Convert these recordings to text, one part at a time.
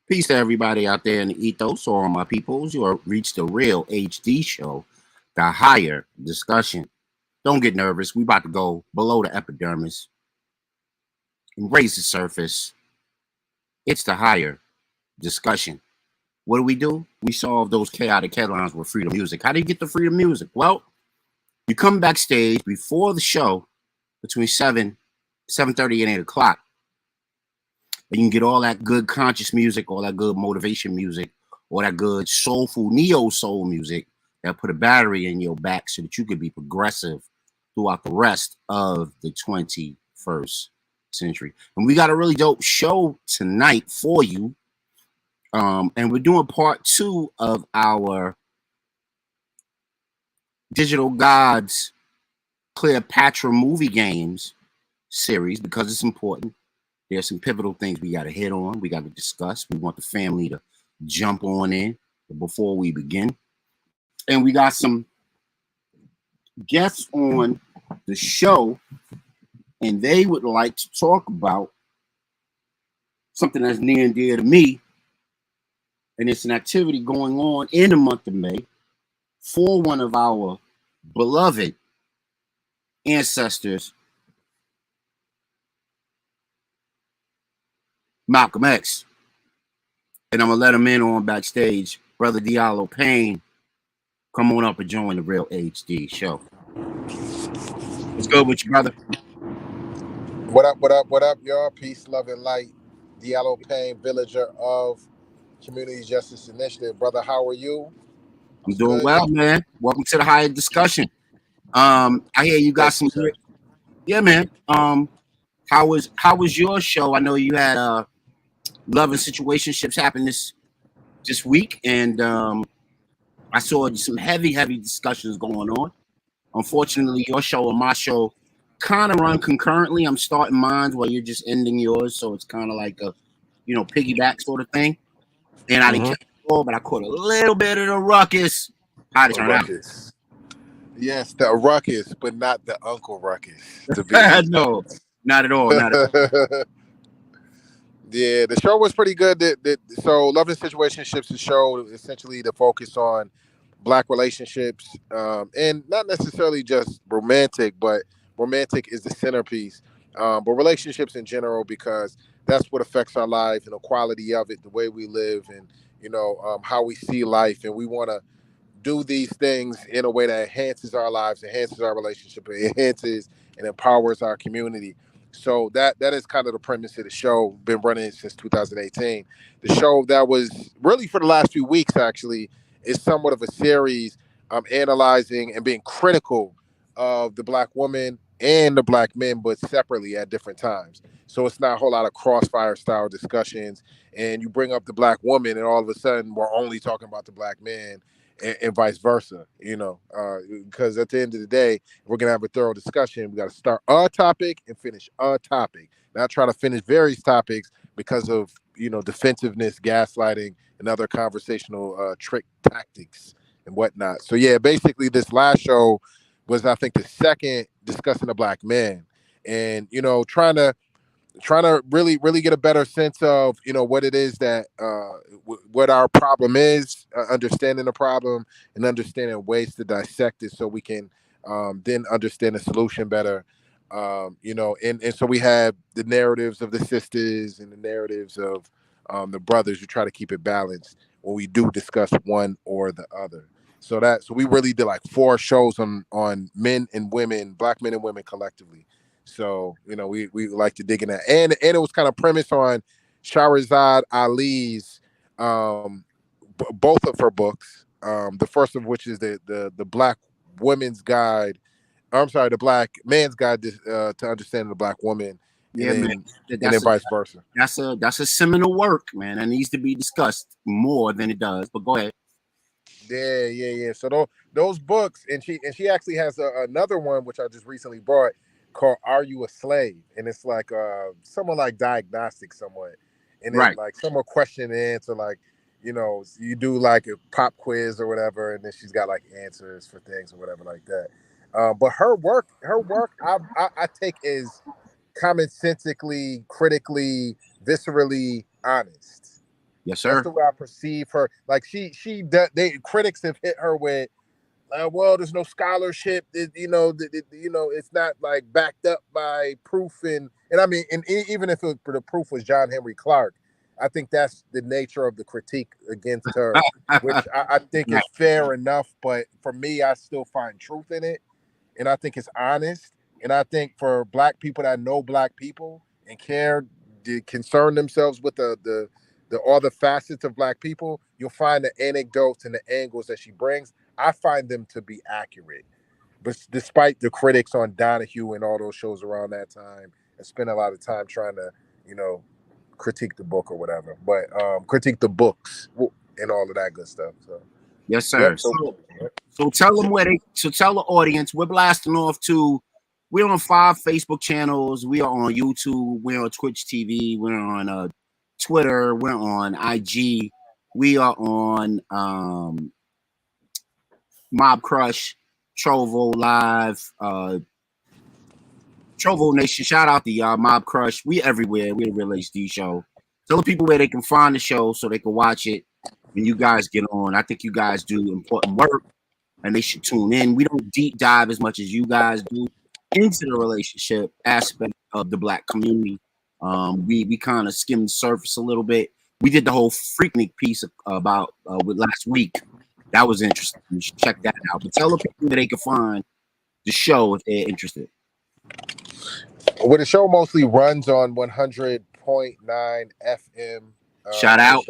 Peace to everybody out there in the ethos, or all my peoples. You have reached the real HD show, the higher discussion. Don't get nervous. We about to go below the epidermis and raise the surface. It's the higher discussion. What do? We solve those chaotic headlines with freedom music. How do you get the freedom music? Well, you come backstage before the show between 7:30 and 8 o'clock. And you can get all that good conscious music, all that good motivation music, all that good soulful neo soul music that put a battery in your back so that you could be progressive throughout the rest of the 21st century. And we got a really dope show tonight for you. And we're doing part 2 of our Digital Gods Cleopatra movie games series because it's important. There's some pivotal things we got to hit on. We got to discuss. We want the family to jump on in before we begin. And we got some guests on the show, and they would like to talk about something that's near and dear to me. And it's an activity going on in the month of May for one of our beloved ancestors, Malcolm X. And I'm going to let him in on backstage. Brother Diallo Payne, come on up and join the Real HD show. What's good with you, brother? What up, y'all? Peace, love, and light. Diallo Payne, villager of Community Justice Initiative. Brother, how are you? I'm doing well, man. Welcome to the higher discussion. I hear you got some good... Yeah, man. How was your show? I know you had love and situationships happen this week, and I saw some heavy discussions going on. Unfortunately, your show and my show kind of run concurrently. I'm starting mine while you're just ending yours, so it's kind of like a piggyback sort of thing. And I didn't catch it all, but I caught a little bit of the ruckus. How'd it turn out? Yes, the ruckus, but not the Uncle Ruckus. To be no, not at all. Not at all. Yeah, the show was pretty good. So, Love and Situationships, the show essentially to focus on Black relationships, and not necessarily just romantic, but romantic is the centerpiece. But relationships in general, because that's what affects our life and the quality of it, the way we live, and how we see life, and we want to do these things in a way that enhances our lives, enhances our relationship, enhances and empowers our community. So that is kind of the premise of the show. Been running since 2018. The show that was really for the last few weeks actually is somewhat of a series analyzing and being critical of the Black woman and the Black men, but separately at different times. So it's not a whole lot of crossfire style discussions. And you bring up the Black woman, and all of a sudden we're only talking about the Black man, and vice versa, because at the end of the day, if we're going to have a thorough discussion, we got to start a topic and finish a topic, not try to finish various topics because of, defensiveness, gaslighting, and other conversational trick tactics and whatnot. So, yeah, basically this last show was, I think, the second discussing the Black man and, trying to really get a better sense of what it is that what our problem is, understanding the problem and understanding ways to dissect it so we can then understand the solution better. And so we have the narratives of the sisters and the narratives of the brothers. We try to keep it balanced when we do discuss one or the other. So we really did like 4 shows on men and women, Black men and women collectively. So, we like to dig in that. And it was kind of premised on Shahrazad Ali's both of her books. The first of which is the Black Women's Guide. I'm sorry, the Black Man's Guide to Understanding the Black Woman. Yeah, and man. then vice versa. That's a seminal work, man. That needs to be discussed more than it does. But go ahead. Yeah. So those books, and she actually has another one which I just recently bought called "Are You a Slave?" And it's like someone like diagnostic somewhat, and then Right. like somewhat question and answer, like you do like a pop quiz or whatever, and then she's got like answers for things or whatever like that. But her work, I take is commonsensically, critically, viscerally honest. Yes, That's sir. the way I perceive her. Like they critics have hit her with, well, there's no scholarship. It's not like backed up by proof, and I mean, even if the proof was John Henry Clark, I think that's the nature of the critique against her, which I think is fair enough. But for me, I still find truth in it, and I think it's honest. And I think for Black people that know Black people and care, to concern themselves with the all the facets of Black people, you'll find the anecdotes and the angles that she brings. I find them to be accurate. But despite the critics on Donahue and all those shows around that time, I spent a lot of time trying to, you know, critique the book or whatever, but critique the books and all of that good stuff. So, Yes, sir. yep. So, So tell them where they. So tell the audience we're blasting off to. We're on 5 Facebook channels. We are on YouTube. We're on Twitch TV. We're on Twitter. We're on IG. We are on Mob Crush, Trovo Live, Trovo Nation. Shout out to y'all, Mob Crush. We everywhere. We're the Real HD Show. Tell the people where they can find the show so they can watch it when you guys get on. I think you guys do important work, and they should tune in. We don't deep dive as much as you guys do into the relationship aspect of the Black community. We kind of skim the surface a little bit. We did the whole Freaknik piece about with last week. That was interesting. You should check that out. But tell the people that they can find the show if they're interested. well, the show mostly runs on 100.9 FM. Shout out.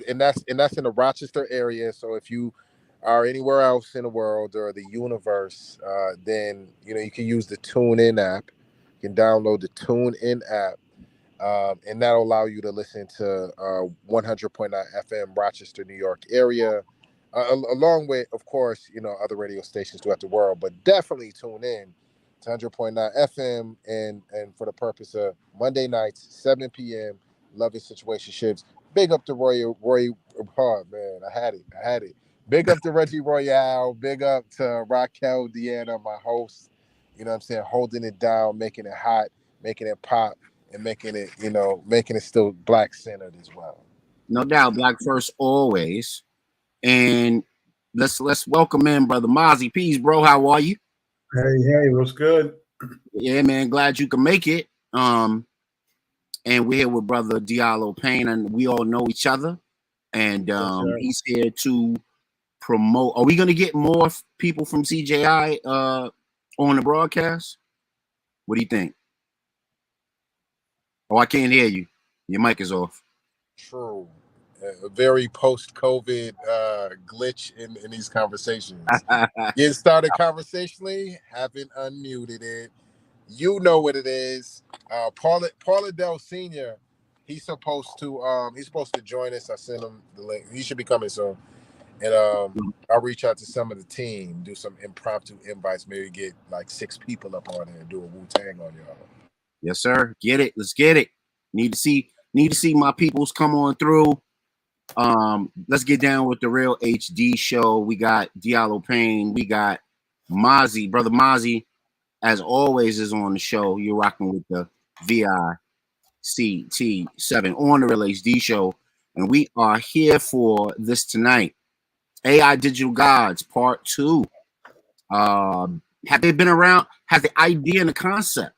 And that's in the Rochester area. So if you are anywhere else in the world or the universe, then you can use the TuneIn app. You can download the TuneIn app, and that'll allow you to listen to 100.9 FM Rochester, New York area, along with, of course, other radio stations throughout the world. But definitely tune in to 100.9 FM, and for the purpose of Monday nights, 7 p.m. Love and Situationships. Big up to Roy. Oh man, I had it. Big up to Reggie Royale. Big up to Raquel Deanna, my host. You know what I'm saying? Holding it down, making it hot, making it pop, and making it still Black centered as well. No doubt, Black first always. And let's welcome in Brother Mozzie. Peace, bro. How are you? Hey, what's good? Yeah, man. Glad you can make it. And we're here with Brother Diallo Payne, and we all know each other. And he's here to promote. Are we gonna get more people from CJI on the broadcast? What do you think? Oh, I can't hear you. Your mic is off. True. A very post-COVID glitch in these conversations. Getting started conversationally, haven't unmuted it. You know what it is. Paula Dell Sr. He's supposed to join us. I sent him the link. He should be coming soon. And I'll reach out to some of the team, do some impromptu invites, maybe get like 6 people up on there and do a Wu-Tang on y'all. Yes, sir. Get it. Let's get it. Need to see my peoples come on through. Let's get down with the Real HD Show. We got Diallo Payne. We got Mozzie. Brother Mozzie, as always, is on the show. You're rocking with the VICT7 on the Real HD Show. And we are here for this tonight. AI Digital Gods Part 2. Have they been around? Has the idea and the concept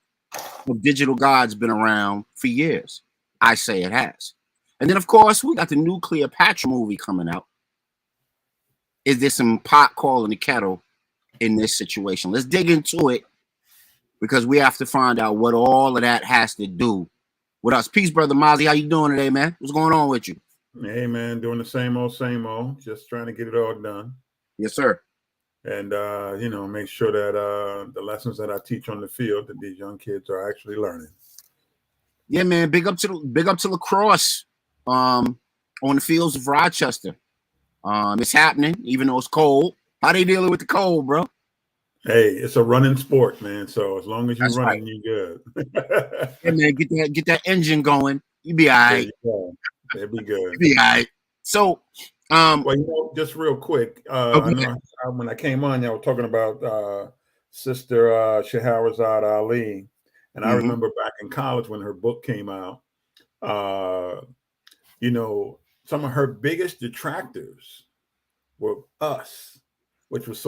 of Digital Gods been around for years? I say it has. And then, of course, we got the new Cleopatra movie coming out. Is there some pot calling the kettle in this situation? Let's dig into it, because we have to find out what all of that has to do with us. Peace, Brother Mozzie. How you doing today, man? What's going on with you? Hey, man, doing the same old. Just trying to get it all done. Yes, sir. And, make sure that the lessons that I teach on the field that these young kids are actually learning. Yeah, man. Big up to lacrosse on the fields of Rochester. It's happening, even though it's cold. How they dealing with the cold, bro? Hey, it's a running sport, man. So as long as you're running, right. You're good. Yeah, man, get that engine going. You be all right. It'll be good. You be all right. So, well, just real quick, I know when I came on, y'all were talking about Sister Shahrazad Ali, and I remember back in college when her book came out. some of her biggest detractors were us, which was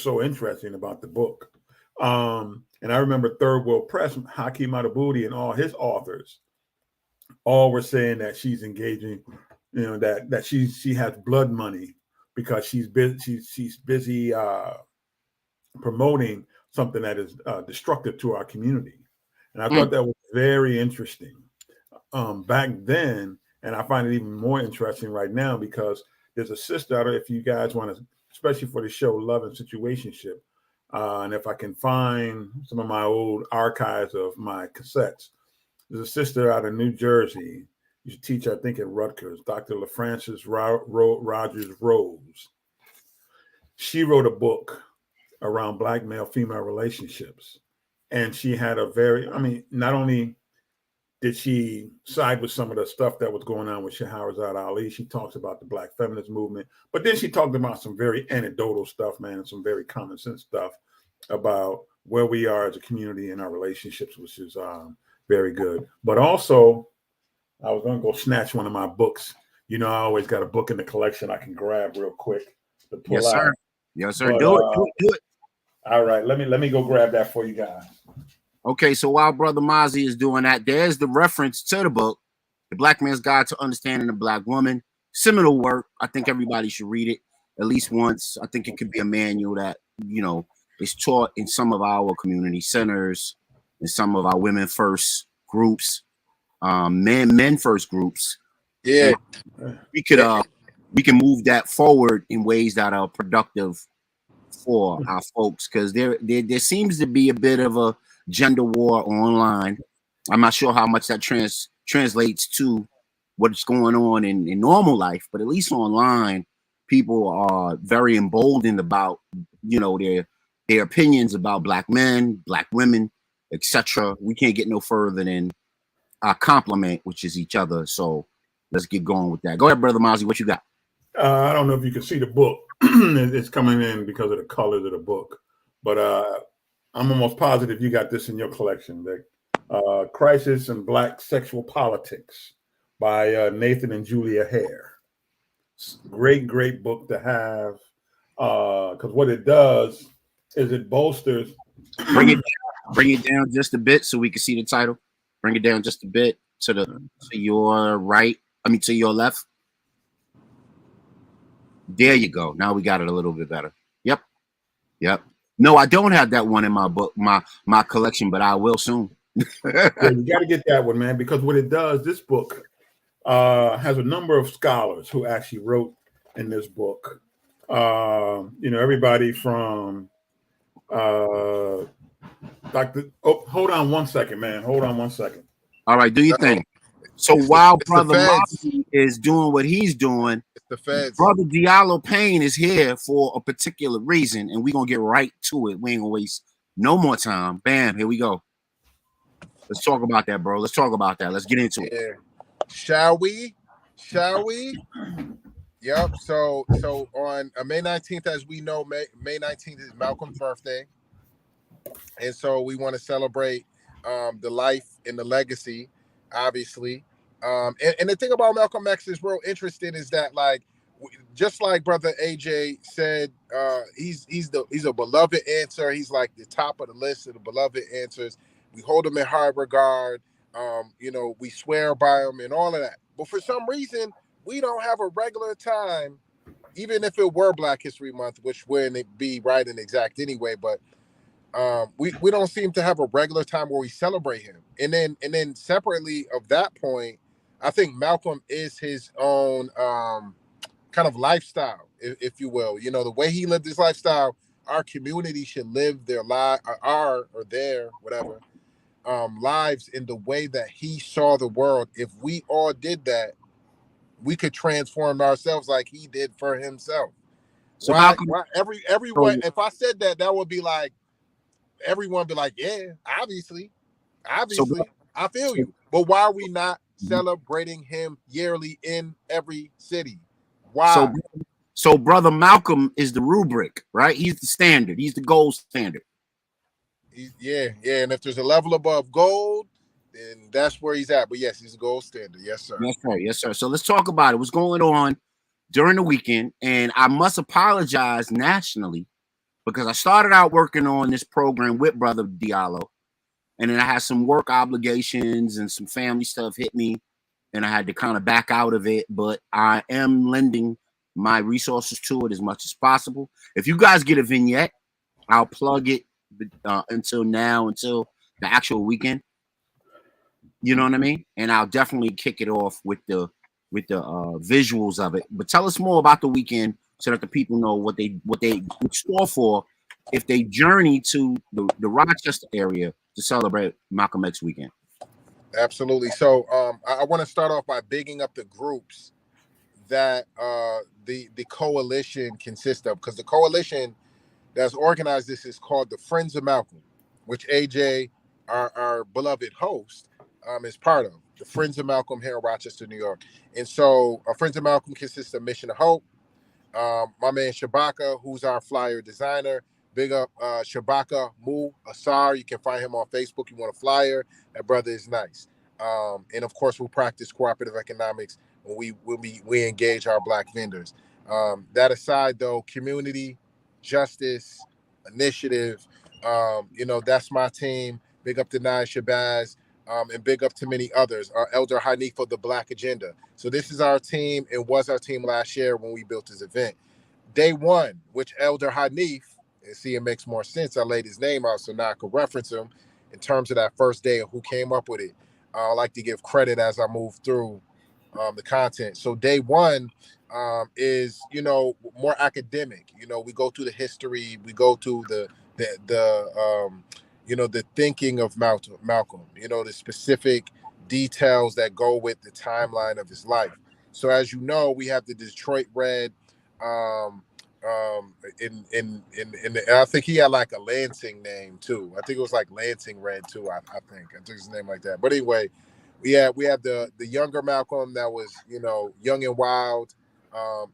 so interesting about the book. And I remember Third World Press, Hakeem Adabudi and all his authors all were saying that she's engaging, that she has blood money because she's busy promoting something that is destructive to our community. And I thought that was very interesting back then, and I find it even more interesting right now because there's a sister out there. If you guys want to, especially for the show Love and Situationship, and if I can find some of my old archives of my cassettes, there's a sister out of New Jersey. She's a teacher, I think, at Rutgers, Dr. LaFrancis Rogers Rose. She wrote a book around Black male-female relationships. And she had not only did she side with some of the stuff that was going on with Shahrazad Ali, she talks about the Black feminist movement, but then she talked about some very anecdotal stuff, man, and some very common sense stuff about where we are as a community in our relationships, which is very good. But also, I was going to go snatch one of my books. I always got a book in the collection I can grab real quick to pull out. Yes, sir. But, do it. All right, let me go grab that for you guys. Okay, so while Brother Mozzie is doing that, there's the reference to the book, The Black Man's Guide to Understanding the Black Woman. Seminal work. I think everybody should read it at least once. I think it could be a manual that, is taught in some of our community centers, in some of our women first groups, men first groups. Yeah. And we can move that forward in ways that are productive for our folks, because there seems to be a bit of a gender war online. I'm not sure how much that translates to what's going on in normal life, but at least online, people are very emboldened about their opinions about Black men, Black women, etc. We can't get no further than our compliment, which is each other. So let's get going with that. Go ahead, Brother Mozzie. What you got? I don't know if you can see the book. It's coming in because of the colors of the book, but I'm almost positive you got this in your collection. The Crisis in Black Sexual Politics by Nathan and Julia Hare. Great book to have, because what it does is it bolsters. Bring it down just a bit so we can see the title. Bring it down just a bit to your right. To your left. There you go. Now we got it a little bit better. Yep. No, I don't have that one in my book, my collection, but I will soon. Yeah, you got to get that one, man, because what it does, this book has a number of scholars who actually wrote in this book. Everybody from Dr. Oh, hold on one second, man. Hold on one second. All right, do your thing. So while Brother Mozzie is doing what he's doing, Brother Diallo Payne is here for a particular reason, and we're going to get right to it. We ain't going to waste no more time. Bam, here we go. Let's talk about that, bro. Let's talk about that. Let's get into it. Shall we? Yep. So on May 19th, as we know, May 19th is Malcolm's birthday. And so we want to celebrate the life and the legacy, obviously. And the thing about Malcolm X is real interesting is that, like, just like Brother AJ said, he's a beloved answer. He's like the top of the list of the beloved answers. We hold him in high regard. We swear by him and all of that. But for some reason, we don't have a regular time, even if it were Black History Month, which wouldn't be right and exact anyway. But we don't seem to have a regular time where we celebrate him. And then separately of that point, I think Malcolm is his own kind of lifestyle, if you will. The way he lived his lifestyle, our community should live their life, whatever, lives in the way that he saw the world. If we all did that, we could transform ourselves like he did for himself. So why everyone? If I said that, that would be like everyone be like, yeah, obviously, I feel you. But why are we not celebrating him yearly in every city? Why? So Brother Malcolm is the rubric, right? He's the standard. He's the gold standard. Yeah. And if there's a level above gold, and that's where he's at. But yes, he's a gold standard. Yes, sir. That's right. Yes, sir. So let's talk about it. What's going on during the weekend? And I must apologize nationally because I started out working on this program with Brother Diallo, and then I had some work obligations and some family stuff hit me, and I had to kind of back out of it. But I am lending my resources to it as much as possible. If you guys get a vignette, I'll plug it until the actual weekend. You know what I mean? And I'll definitely kick it off with the visuals of it. But tell us more about the weekend so that the people know what they in store for if they journey to the Rochester area to celebrate Malcolm X weekend. Absolutely. So I want to start off by bigging up the groups that the coalition consists of, because the coalition that's organized this is called the Friends of Malcolm, which AJ, our beloved host, is part of. The Friends of Malcolm here in Rochester, New York. And so our Friends of Malcolm consists of Mission of Hope, my man Shabaka, who's our flyer designer. Big up Shabaka Mu Asar. You can find him on Facebook. You want a flyer? That brother is nice. And of course, we practice cooperative economics when we engage our black vendors. That aside, though, community, justice, initiative. That's my team. Big up to Naya Shabazz. And big up to many others. Elder Hanifa of the Black Agenda. So this is our team and was our team last year when we built this event. Day one, which Elder Hanif, and see, it makes more sense. I laid his name out so now I could reference him in terms of that first day of who came up with it. I like to give credit as I move through the content. So day one is, more academic. We go through the history, we go through the thinking of Malcolm, the specific details that go with the timeline of his life. So as you know, we have the Detroit Red, and I think he had like a Lansing name too. I think it was like Lansing Red too. I took his name like that. But anyway, we have the younger Malcolm that was young and wild,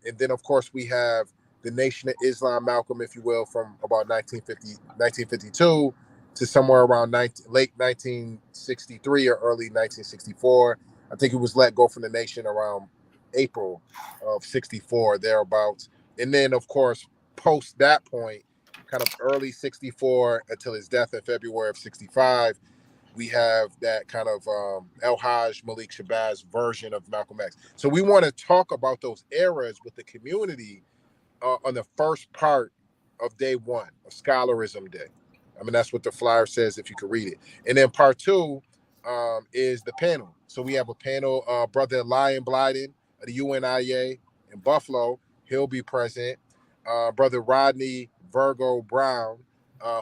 and then of course we have the Nation of Islam Malcolm, if you will, from about 1952 to somewhere around late 1963 or early 1964. I think he was let go from the nation around April of 64, thereabouts. And then, of course, post that point, kind of early 64 until his death in February of 65, we have that kind of El Hajj Malik Shabazz version of Malcolm X. So we want to talk about those eras with the community on the first part of day one of Scholarism Day. I mean, that's what the flyer says if you can read it. And then part two is the panel. So we have a panel, Brother Lion Blyden of the UNIA in Buffalo. He'll be present. Brother Rodney Virgo Brown,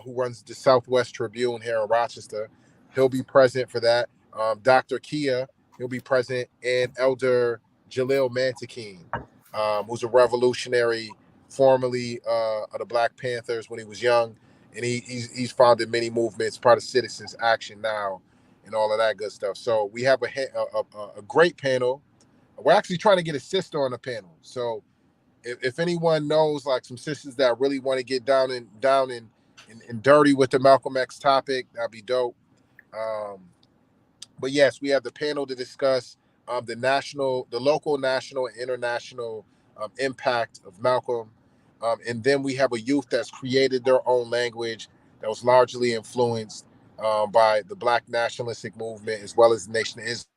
who runs the Southwest Tribune here in Rochester. He'll be present for that. Dr. Kia, he'll be present. And Elder Jalil Mantakeen, who's a revolutionary, formerly of the Black Panthers when he was young. And he's founded many movements, part of Citizens Action Now, and all of that good stuff. So we have a great panel. We're actually trying to get a sister on the panel. So if anyone knows like some sisters that really want to get down and dirty with the Malcolm X topic, that'd be dope. But yes, we have the panel to discuss the local, national, and international impact of Malcolm. And then we have a youth that's created their own language that was largely influenced by the Black nationalistic movement as well as the Nation of Islam.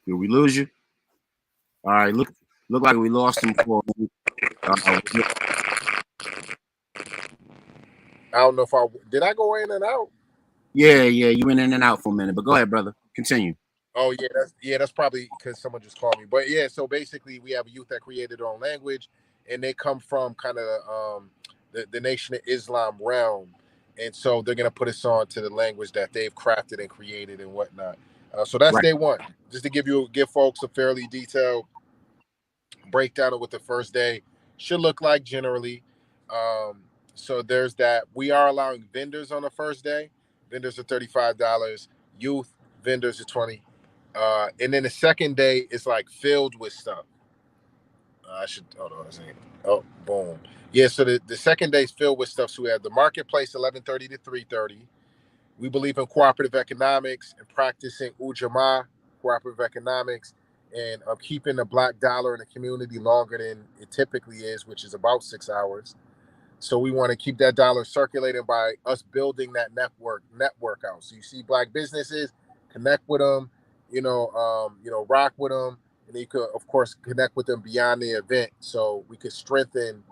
Did we lose you? All right, look like we lost him for. I don't know if did I go in and out? Yeah, you went in and out for a minute, but go ahead, brother. Continue. Oh yeah, that's probably because someone just called me. But yeah, so basically we have a youth that created their own language, and they come from kind of the Nation of Islam realm, and so they're gonna put us on to the language that they've crafted and created and whatnot. So that's Right. day one. Just to give folks a fairly detailed breakdown of what the first day should look like generally. So there's that. We are allowing vendors on the first day. Vendors are $35. Youth vendors are 20. And then the second day is like filled with stuff. I should hold on a second. Oh, boom. Yeah, so the second day is filled with stuff. So we have the marketplace, 11:30 to 3:30. We believe in cooperative economics and practicing Ujamaa, cooperative economics, and keeping the black dollar in the community longer than it typically is, which is about 6 hours. So we want to keep that dollar circulating by us building that network out. So you see black businesses, connect with them, rock with them, and you could, of course, connect with them beyond the event. So we could strengthen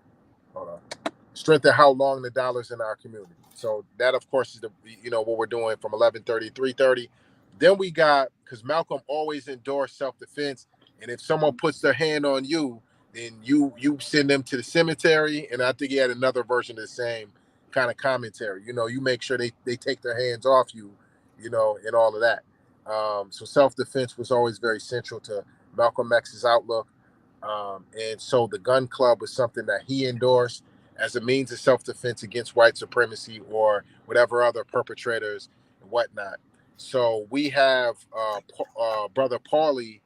how long the dollar's in our community. So that, of course, is what we're doing from 11:30 to 3:30. Then we got, because Malcolm always endorsed self-defense, and if someone puts their hand on you, then you send them to the cemetery. And I think he had another version of the same kind of commentary. You make sure they take their hands off you, and all of that. So self-defense was always very central to Malcolm X's outlook. And so the gun club was something that he endorsed as a means of self-defense against white supremacy or whatever other perpetrators and whatnot. So we have Brother Paulie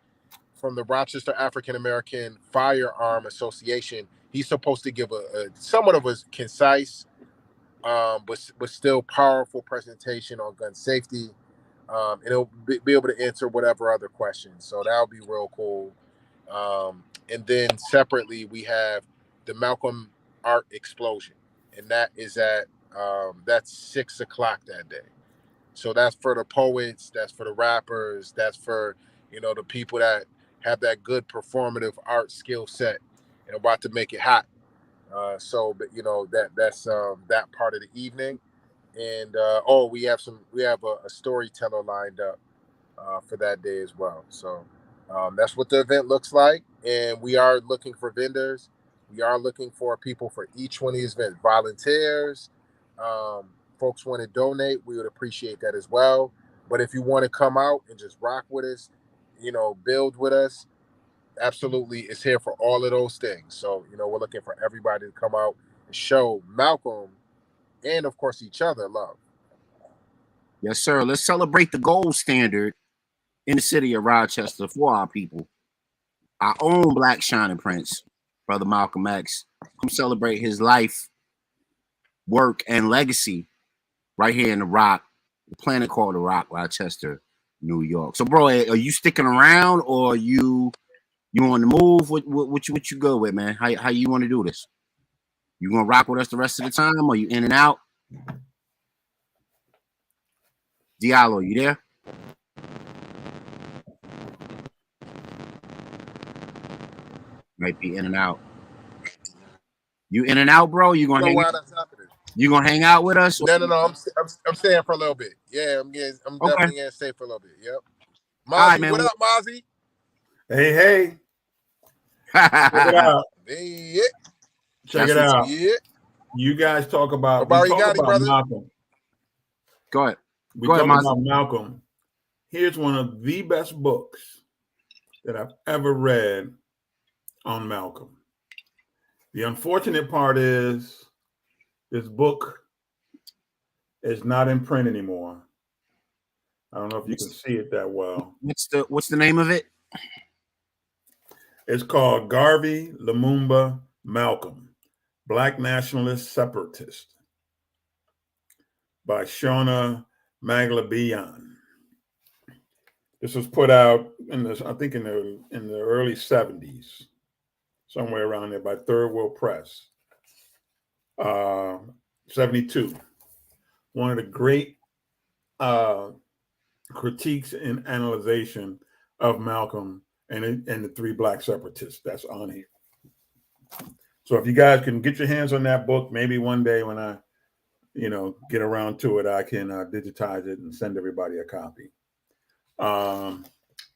from the Rochester African American Firearm Association. He's supposed to give a somewhat of a concise, but still powerful presentation on gun safety, and he'll be able to answer whatever other questions. So that'll be real cool. And then separately, we have the Malcolm Art Explosion, and that is that's 6 o'clock that day. So that's for the poets, that's for the rappers, that's for the people that have that good performative art skill set and about to make it hot. But that's that part of the evening, and we have a storyteller lined up for that day as well. So that's what the event looks like, and we are looking for vendors. We are looking for people for each one of these events, volunteers. Folks want to donate, we would appreciate that as well. But if you want to come out and just rock with us, build with us, absolutely, it's here for all of those things. So we're looking for everybody to come out and show Malcolm and, of course, each other love. Yes, sir. Let's celebrate the gold standard in the city of Rochester for our people. Our own Black Shining Prince, Brother Malcolm X. Come celebrate his life, work, and legacy right here in the Rock, the planet called the Rock, Rochester, New York. So, bro, are you sticking around, or you on the move? What you go with, man? How you want to do this? You gonna rock with us the rest of the time, or you in and out? Diallo, you there? Might be in and out. You in and out, bro? You gonna hang out with us? No. I'm staying for a little bit. Yeah, I'm definitely gonna stay for a little bit. Yep. Mozzie, right, man. What up, Mozzie? Hey. Check it out. Check it out. You guys talk about Malcolm. Go ahead. We talk about Malcolm. Here's one of the best books that I've ever read on Malcolm. The unfortunate part is this book is not in print anymore. I don't know if you can see it that well. What's the name of it? It's called Garvey Lumumba Malcolm, Black Nationalist Separatist, by Shona Maglabian. This was put out in the early 70s, somewhere around there, by Third World Press. 72. One of the great critiques and analyzation of Malcolm and the three Black separatists that's on here. So if you guys can get your hands on that book, maybe one day when I, get around to it, I can digitize it and send everybody a copy.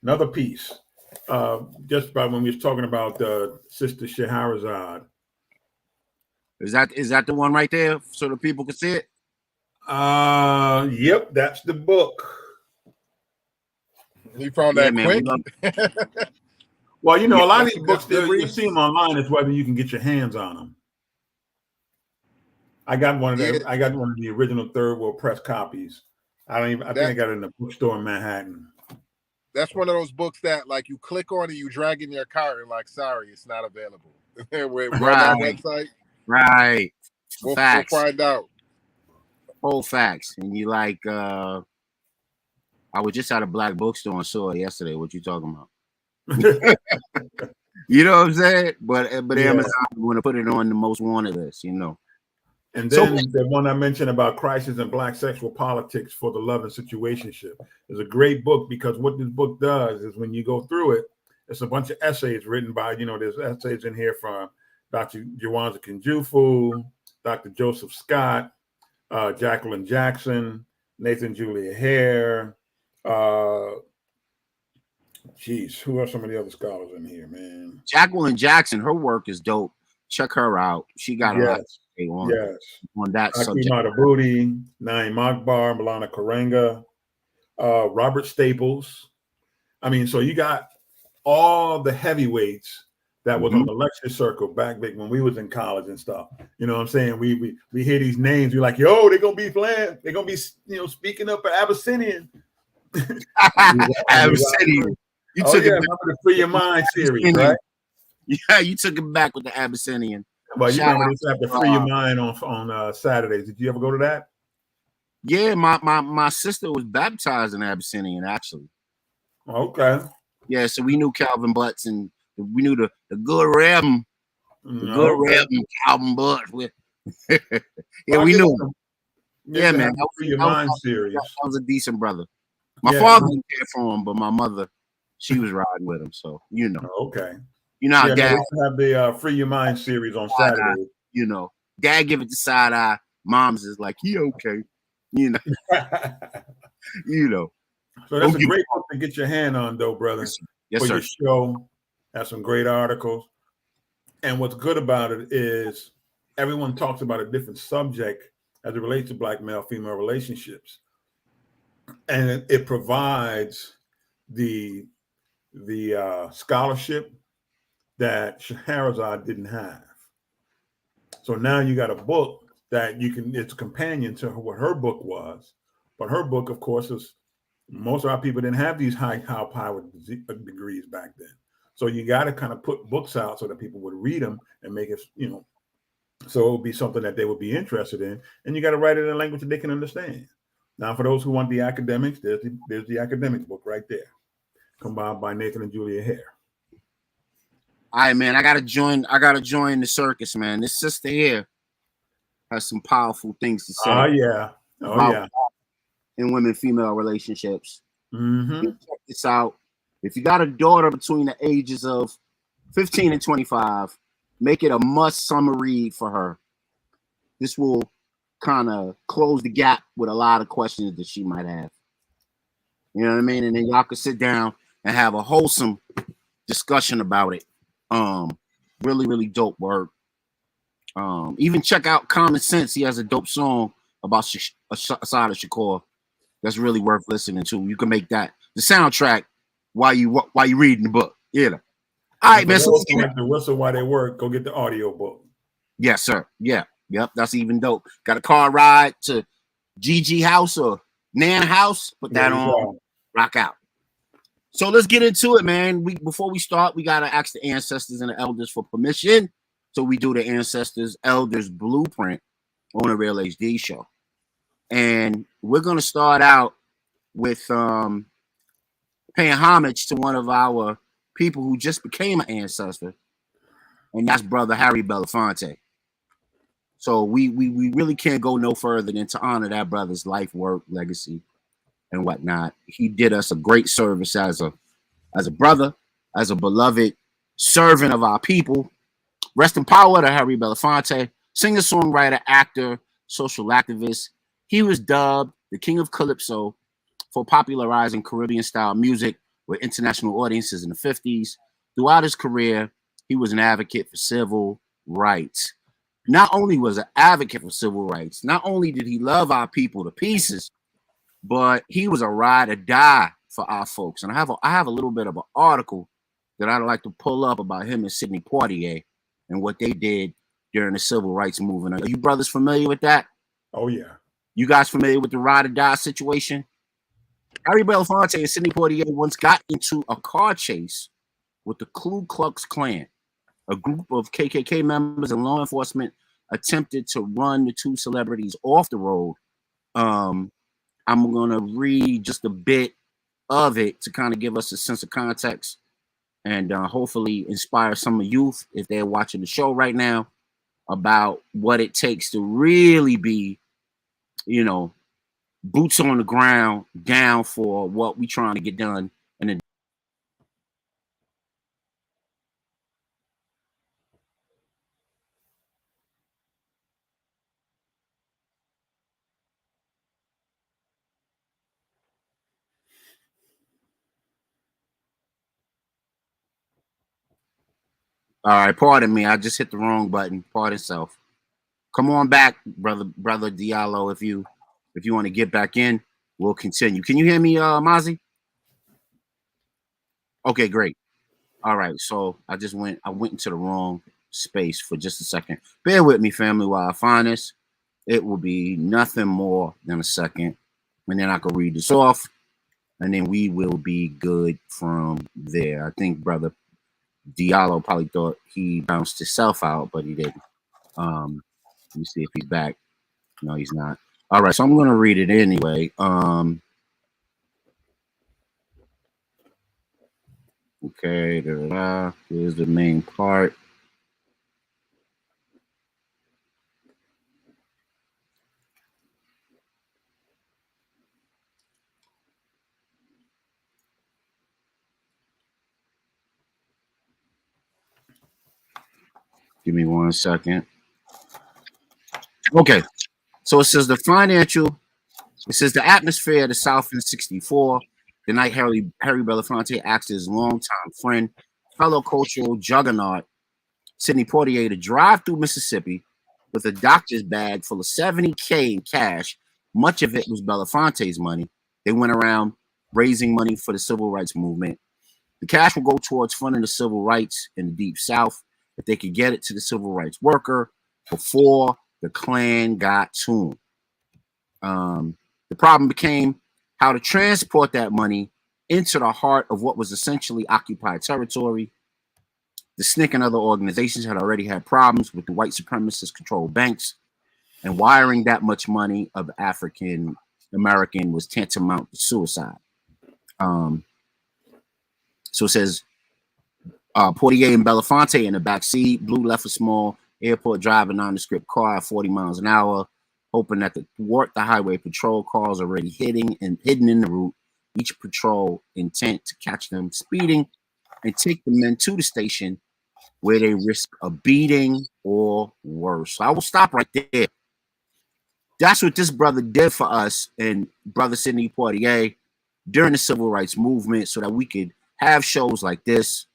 Another piece, just about when we was talking about Sister Scheherazade. Is that the one right there so the people can see it? Yep, that's the book. You found that quick? Well, a lot of these books, you see them online. It's whether you can get your hands on them. I got one of the original Third World Press copies. I think I got it in a bookstore in Manhattan. That's one of those books that, like, you click on it, you drag in your cart, and sorry, it's not available. We're on that website. Right. We'll Facts. find out. Whole facts. And you like, I was just at a black bookstore and saw it yesterday. What you talking about? You know what I'm saying? But Yeah. Amazon want to put it on the most wanted list, you know. And So- then the one I mentioned about Crisis in Black Sexual Politics for the Love and Situationship is a great book, because what this book does is when you go through it, it's a bunch of essays written by, there's essays in here from Dr. Jawanza Kinjufu, Dr. Joseph Scott, Jacqueline Jackson, Nathan Julia Hare. Who are some of the other scholars in here, man? Jacqueline Jackson, her work is dope. Check her out. She got a lot to say on that subject. Madabuti, Naim Akbar, Milana Karenga, Robert Staples. I mean, so you got all the heavyweights that was on the lecture circle back when we was in college and stuff. You know what I'm saying? We hear these names. We're like, yo, they're gonna be playing. They're gonna be speaking up for Abyssinian. Abyssinian. You took it back with the Free Your Mind series, right? Yeah, you took it back with the Abyssinian. Well, you remember this after Free Your Mind on Saturdays. Did you ever go to that? Yeah, my sister was baptized in Abyssinian, actually. Okay. Yeah, so we knew Calvin Butts, and we knew the good Reverend, Calvin Butts. Yeah, we knew him. Yeah, man. Free Your Mind series. That was a decent brother. My father didn't care for him, but my mother, she was riding with him. So, Okay. You know how Dad have the Free Your Mind series on Saturday. Dad give it the side eye. Mom's is like, he okay. So that's a great book to get your hand on, though, brother. Yes, for sir. Your show. Has some great articles. And what's good about it is everyone talks about a different subject as it relates to Black male-female relationships. And it provides the scholarship that Scheherazade didn't have. So now you got a book that it's a companion to what her book was. But her book, of course, is most of our people didn't have these high-powered degrees back then. So you got to kind of put books out so that people would read them and make it, so it would be something that they would be interested in. And you got to write it in a language that they can understand. Now, for those who want the academics, there's the academic book right there, combined by Nathan and Julia Hare. All right, man. I gotta join the circus, man. This sister here has some powerful things to say. Oh yeah. In women-female relationships. Mm-hmm. Check this out. If you got a daughter between the ages of 15 and 25, make it a must summer read for her. This will kind of close the gap with a lot of questions that she might have. You know what I mean? And then y'all can sit down and have a wholesome discussion about it. Really, really dope work. Even check out Common Sense. He has a dope song about Assata Shakur that's really worth listening to. You can make that the soundtrack while you reading the book. All right, man. So like to whistle while they work, go get the audio book. Yes, sir. Yeah. Yep. That's even dope. Got a car ride to GG house or Nan house? Put that on. Rock out. So let's get into it, man. Before we start, we gotta ask the ancestors and the elders for permission. So we do the ancestors elders blueprint on the Real HD show. And we're gonna start out with paying homage to one of our people who just became an ancestor, and that's brother Harry Belafonte. So we really can't go no further than to honor that brother's life, work, legacy, and whatnot. He did us a great service as a brother, as a beloved servant of our people. Rest in power to Harry Belafonte, singer, songwriter, actor, social activist. He was dubbed the King of Calypso for popularizing Caribbean-style music with international audiences in the 50s. Throughout his career, he was an advocate for civil rights. Not only was an advocate for civil rights, not only did he love our people to pieces, but he was a ride or die for our folks. And I have a little bit of an article that I'd like to pull up about him and Sidney Poitier and what they did during the civil rights movement. Are you brothers familiar with that? Oh, yeah. You guys familiar with the ride or die situation? Harry Belafonte and Sidney Poitier once got into a car chase with the Ku Klux Klan, a group of KKK members and law enforcement attempted to run the two celebrities off the road. I'm gonna read just a bit of it to kind of give us a sense of context and hopefully inspire some of youth if they're watching the show right now about what it takes to really be, boots on the ground, down for what we trying to get done. And then, all right, pardon me, I just hit the wrong button. Pardon self. Come on back, brother Diallo. If you want to get back in, we'll continue. Can you hear me, Mozzie? Okay, great. All right, so I went into the wrong space for just a second. Bear with me, family, while I find this. It will be nothing more than a second, and then I can read this off, and then we will be good from there. I think brother Diallo probably thought he bounced himself out, but he didn't. Let me see if he's back. No, he's not. All right, so I'm gonna read it anyway. Okay, here's the main part. Give me 1 second. Okay, so it says the atmosphere of the South in '64. The night Harry Belafonte asked his longtime friend, fellow cultural juggernaut Sidney Poitier to drive through Mississippi with a doctor's bag full of $70K in cash. Much of it was Belafonte's money. They went around raising money for the civil rights movement. The cash will go towards funding the civil rights in the Deep South if they could get it to the civil rights worker before the Klan got to him. The problem became how to transport that money into the heart of what was essentially occupied territory. The SNCC and other organizations had already had problems with the white supremacist controlled banks, and wiring that much money of African American was tantamount to suicide. So it says Poitier and Belafonte in the back seat. Blue left a small airport driving nondescript car at 40 miles an hour, hoping that the thwart the highway patrol cars already hidden in the route. Each patrol intent to catch them speeding and take the men to the station where they risk a beating or worse. So I will stop right there. That's what this brother did for us and brother Sidney Poitier during the civil rights movement so that we could have shows like this,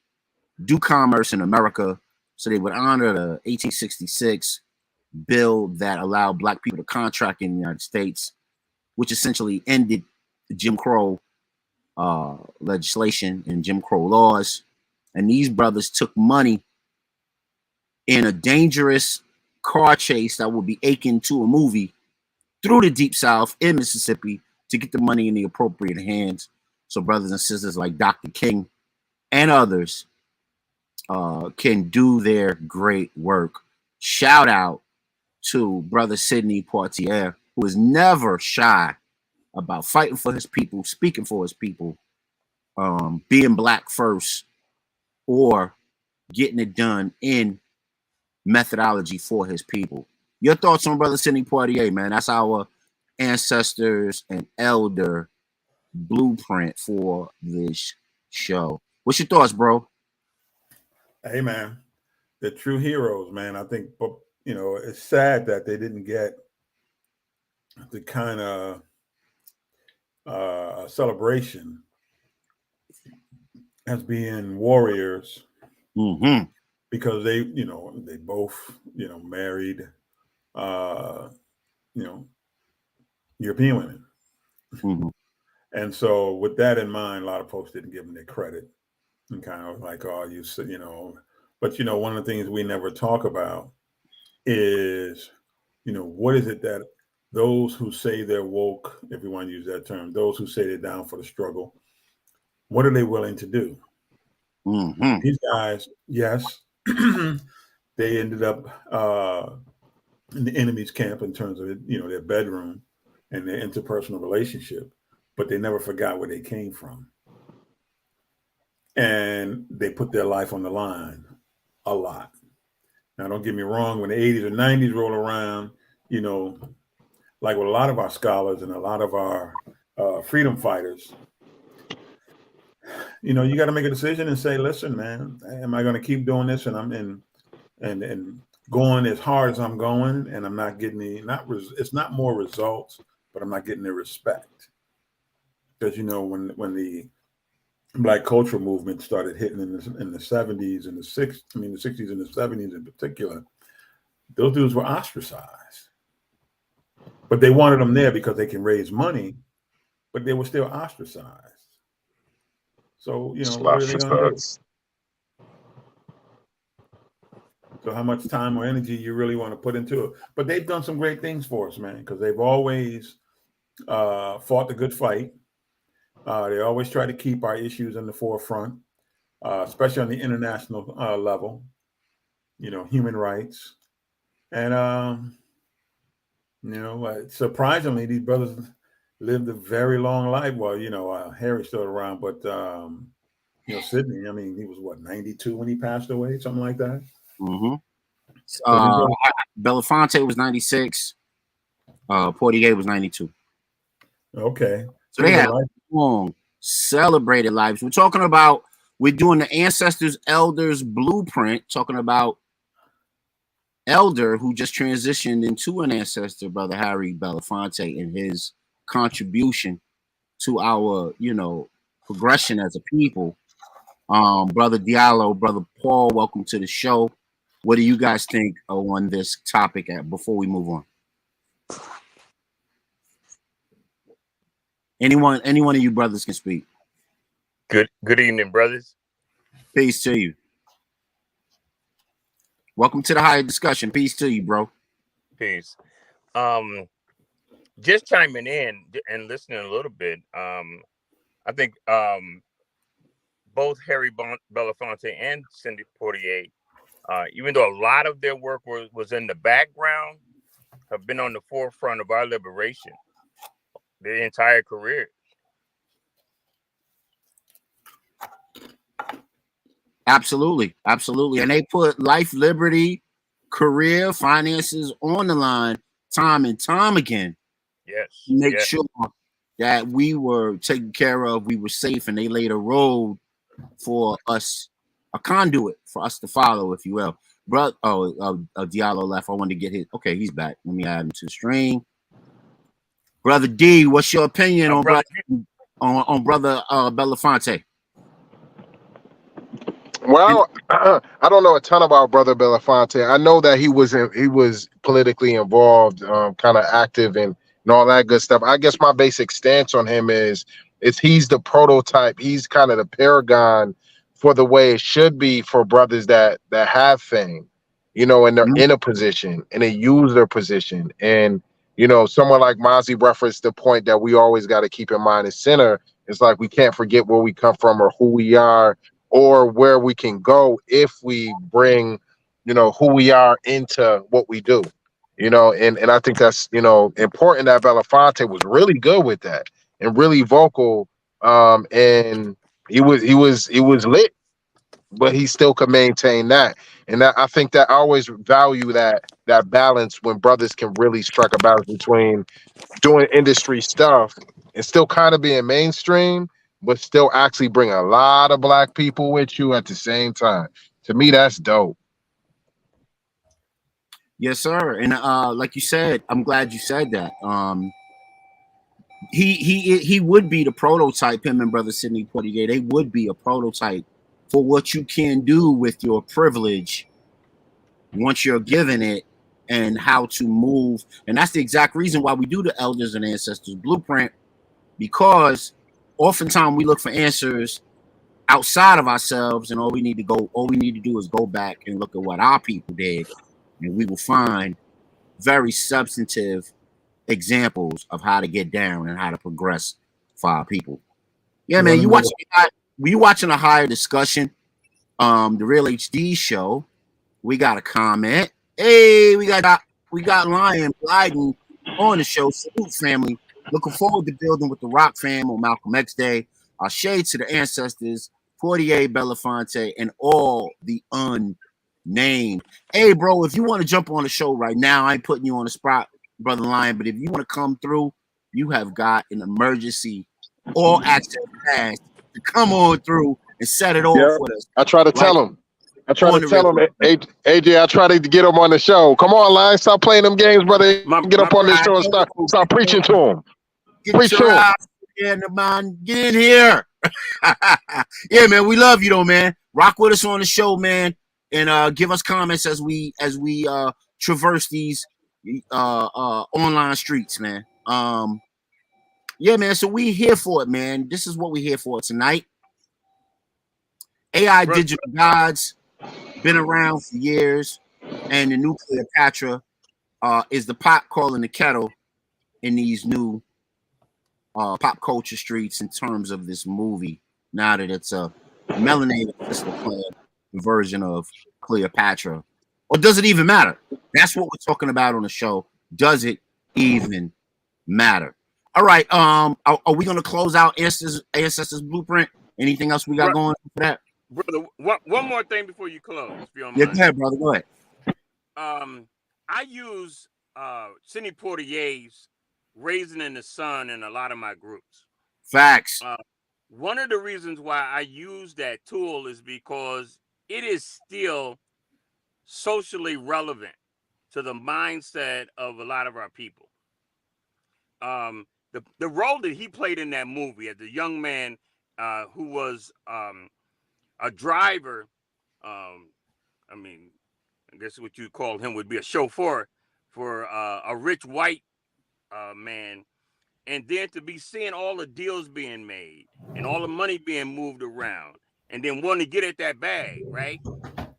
do commerce in America, so they would honor the 1866 bill that allowed black people to contract in the United States, which essentially ended the Jim Crow legislation and Jim Crow laws. And these brothers took money in a dangerous car chase that would be akin to a movie through the Deep South in Mississippi to get the money in the appropriate hands. So brothers and sisters like Dr. King and others can do their great work. Shout out to brother Sidney Poitier, who is never shy about fighting for his people, speaking for his people, being black first, or getting it done in methodology for his people. Your thoughts on brother Sidney Poitier, man? That's our ancestors and elder blueprint for this show. What's your thoughts, bro? Hey, man, the true heroes, man. I think, it's sad that they didn't get the kind of celebration as being warriors, because they both, married, European women. And so with that in mind, a lot of folks didn't give them their credit and kind of like, oh, but one of the things we never talk about is, what is it that those who say they're woke, if you want to use that term, those who say they're down for the struggle, what are they willing to do? These guys, yes, they ended up in the enemy's camp in terms of, their bedroom and their interpersonal relationship, but they never forgot where they came from. And they put their life on the line a lot. Now, don't get me wrong, when the 80s or 90s roll around, like with a lot of our scholars and a lot of our freedom fighters, you got to make a decision and say, listen, man, am I going to keep doing this? And I'm in and going as hard as I'm going, and I'm not getting it's not more results, but I'm not getting the respect. Because, when the Black cultural movement started hitting in the 70s and the 60s, the 60s and the 70s in particular, those dudes were ostracized. But they wanted them there because they can raise money, but they were still ostracized. So, what are they going to do? So how much time or energy you really want to put into it? But they've done some great things for us, man, because they've always fought the good fight. They always try to keep our issues in the forefront, especially on the international level, human rights. And, surprisingly, these brothers lived a very long life. Well, Harry's still around, but, Sidney, he was, 92 when he passed away, something like that? Mm-hmm. Belafonte was 96. Portier was 92. Okay. So they have long celebrated lives. We're doing the Ancestors Elders Blueprint, talking about Elder who just transitioned into an ancestor, Brother Harry Belafonte, and his contribution to our, progression as a people. Brother Diallo, Brother Paul, welcome to the show. What do you guys think on this topic before we move on? Any one of you brothers can speak. Good evening, brothers. Peace to you. Welcome to the higher discussion. Peace to you, bro. Peace. Just chiming in and listening a little bit. I think both Harry Belafonte and Cindy Portier, even though a lot of their work was in the background, have been on the forefront of our liberation their entire career. Absolutely. And they put life, liberty, career, finances on the line time and time again. Yes. To make sure that we were taken care of, we were safe, and they laid a road for us, a conduit for us to follow, if you will. Brother, Diallo left. I wanted to get his. Okay, he's back. Let me add him to the stream. Brother D, what's your opinion on Brother Belafonte? Well, I don't know a ton about Brother Belafonte. I know that he was politically involved, kind of active and all that good stuff. I guess my basic stance on him is he's the prototype. He's kind of the paragon for the way it should be for brothers that have fame, and they're in a position and they use their position. And someone like Mozzie referenced the point that we always got to keep in mind as center. It's like we can't forget where we come from or who we are, or where we can go if we bring, who we are into what we do, and I think that's, important that Belafonte was really good with that and really vocal. And he was lit, but he still could maintain that. And I think that I always value that balance when brothers can really strike a balance between doing industry stuff and still kind of being mainstream, but still actually bring a lot of Black people with you at the same time. To me, that's dope. Yes, sir. And like you said, I'm glad you said that. He would be the prototype. Him and Brother Sidney Portier, they would be a prototype for what you can do with your privilege once you're given it, and how to move. And that's the exact reason why we do the Elders and Ancestors Blueprint, because oftentimes we look for answers outside of ourselves, and all we need to do is go back and look at what our people did, and we will find very substantive examples of how to get down and how to progress for our people. Yeah, man, you watching a higher discussion, the Real HD show. We got a comment. Hey, we got We got Lion Blyden on the show. Salute, family. Looking forward to building with the Rock fam on Malcolm X Day. Our shades to the ancestors, Portier, Belafonte, and all the unnamed. Hey, bro, if you want to jump on the show right now, I ain't putting you on the spot, Brother Lion, but if you want to come through, you have got an emergency all access pass to come on through and set it off with us. I try to tell him. I try to tell him, AJ, I try to get him on the show. Come on, Lion, stop playing them games, brother. Get up on this show and start preaching to him. Preach to him. Yeah, man, get in here. Yeah, man, we love you though, man. Rock with us on the show, man, and give us comments as we traverse these online streets, man. Yeah, man. So we here for it, man. This is what we here for tonight. AI Digital Gods been around for years, and the Nu Cleopatra is the pot calling the kettle in these new pop culture streets in terms of this movie. Now that it's a melanated pistol playing version of Cleopatra, or does it even matter? That's what we're talking about on the show. Does it even matter? All right. Are we going to close out Ancestors Blueprint? Anything else we got going for that? Brother, one more thing before you close, if you don't mind. Yeah, go ahead, brother. Go ahead. I use Sidney Poitier's Raising in the Sun in a lot of my groups. Facts. One of the reasons why I use that tool is because it is still socially relevant to the mindset of a lot of our people. The role that he played in that movie as a young man who was a driver, I mean, I guess what you call him would be a chauffeur for a rich white man, and then to be seeing all the deals being made and all the money being moved around, and then wanting to get at that bag, right?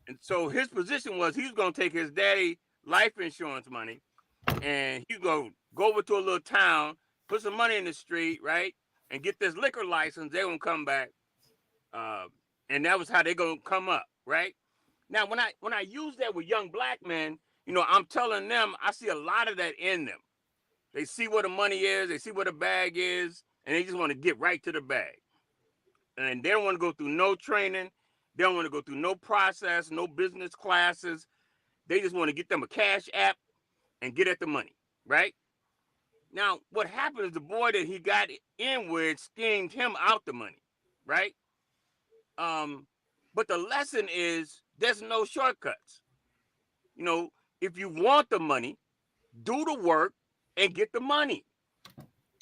And so his position was he was going to take his daddy life insurance money, and he's going to go over to a little town, put some money in the street, right, and get this liquor license. They're going to come back. And that was how they're gonna come up, right? Now, when I use that with young black men, you know, I'm telling them I see a lot of that in them. They see where the money is, they see where the bag is, and they just want to get right to the bag. And they don't want to go through no training, they don't want to go through no process, no business classes. They just want to get them a cash app and get at the money, right? Now, what happened is the boy that he got in with schemed him out the money, right? But the lesson is there's no shortcuts. You know, if you want the money, do the work and get the money.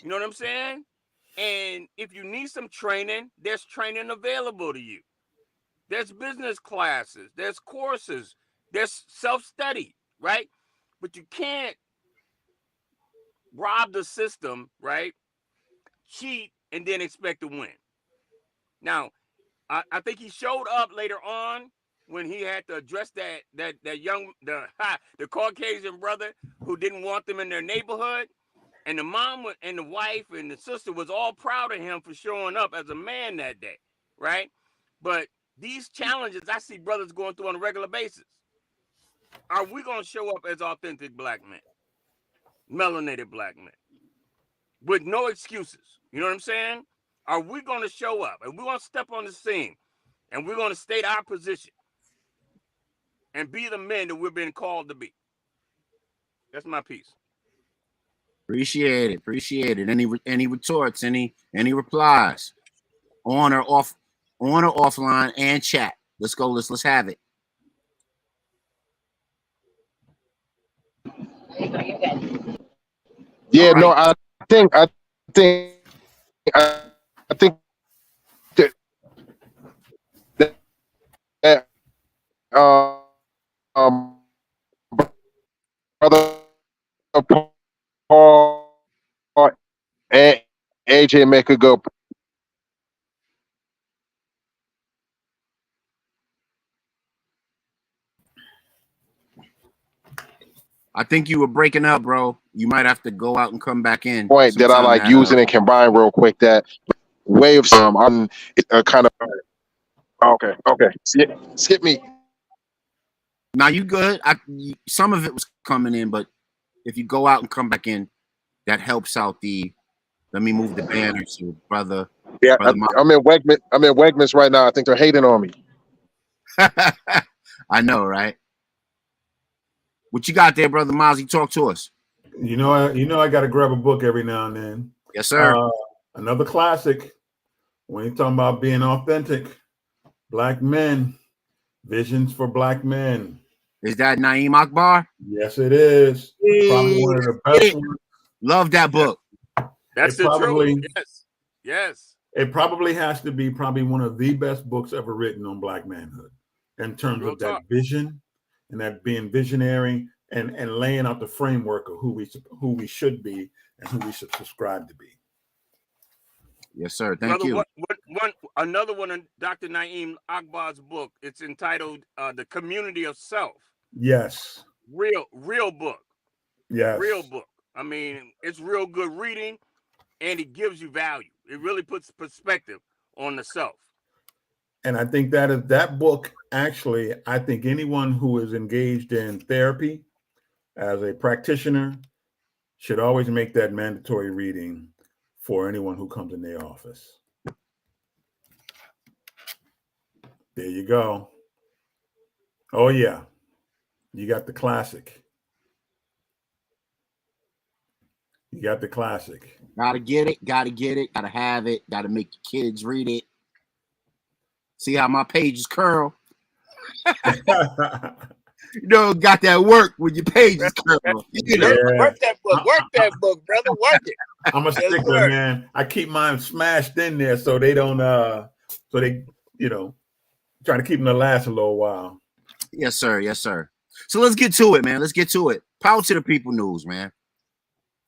You know what I'm saying? And if you need some training, there's training available to you. There's business classes, there's courses, there's self-study, right? But you can't rob the system, right? Cheat and then expect to win. Now, I think he showed up later on when he had to address that young the Caucasian brother who didn't want them in their neighborhood, and the mom and the wife and the sister was all proud of him for showing up as a man that day, right? But these challenges I see brothers going through on a regular basis. Are we going to show up as authentic black men, melanated black men, with no excuses? You know what I'm saying? Are we going to show up and we're going to step on the scene and we're going to state our position and be the men that we've been called to be? That's my piece. Appreciate it. Any retorts? Any replies? On or offline, and chat. Let's go. Let's have it. Yeah, right. No, I think that brother Paul and AJ make a good. I think you were breaking up, bro. You might have to go out and come back in. Point that I like using and combine real quick. That way of some kind of. Okay. Skip me. Now you good. Some of it was coming in, but if you go out and come back in, that helps out the. Let me move the banner to brother. Yeah, Brother I'm in Wegman. I'm in Wegmans right now. I think they're hating on me. I know, right? What you got there, brother Mozzie? Talk to us. I got to grab a book every now and then. Yes, sir. Another classic. When you're talking about being authentic, Black Men, Visions for Black Men. Is that Naeem Akbar? Yes, it is. Probably one of the best ones. Love that book. That's the truth. Yes. It probably has to be probably one of the best books ever written on Black manhood in terms of that vision and that being visionary and laying out the framework of who we should be and who we should subscribe to be. Yes, sir. Thank you. Another one in Dr. Naeem Akbar's book. It's entitled "The Community of Self." Yes. Real book. Yes. Real book. I mean, it's real good reading, and it gives you value. It really puts perspective on the self. And I think that book, actually, I think anyone who is engaged in therapy as a practitioner should always make that mandatory reading for anyone who comes in their office. There you go. Oh, yeah. You got the classic. You got the classic. Gotta get it. Gotta have it. Gotta make your kids read it. See how my pages curl? Got that work when your pages curl. Work that book, brother. Work it. I'm a stickler, man. I keep mine smashed in there so they don't try to keep them to last a little while. Yes, sir. Yes, sir. So let's get to it, man. Let's get to it. Power to the people news, man.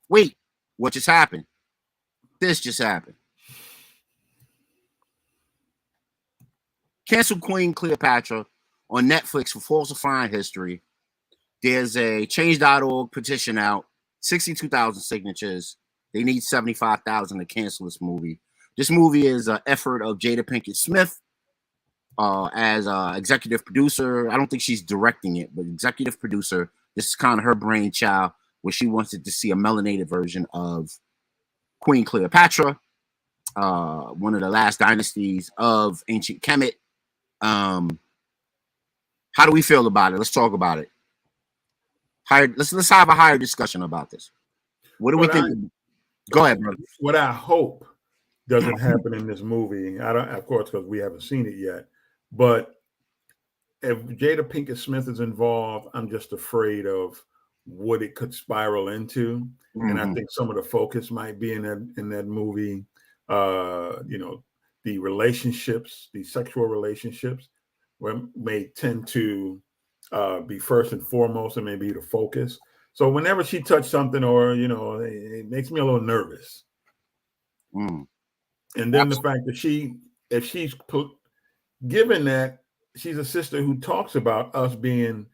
Wait, what just happened? This just happened. Cancel Queen Cleopatra on Netflix for falsifying history. There's a change.org petition out, 62,000 signatures. They need 75,000 to cancel this movie. This movie is an effort of Jada Pinkett Smith as executive producer. I don't think she's directing it, but executive producer. This is kind of her brainchild, where she wanted to see a melanated version of Queen Cleopatra, one of the last dynasties of ancient Kemet. How do we feel about it? Let's talk about it. Let's have a higher discussion about this. What do we think? Go ahead, brother. What I hope doesn't happen in this movie, of course, because we haven't seen it yet. But if Jada Pinkett Smith is involved, I'm just afraid of what it could spiral into. Mm-hmm. And I think some of the focus might be in that movie. The relationships, the sexual relationships, may tend to be first and foremost, and maybe the focus. So whenever she touched something, or it makes me a little nervous. Mm. And then the fact that if she's given that she's a sister who talks about us being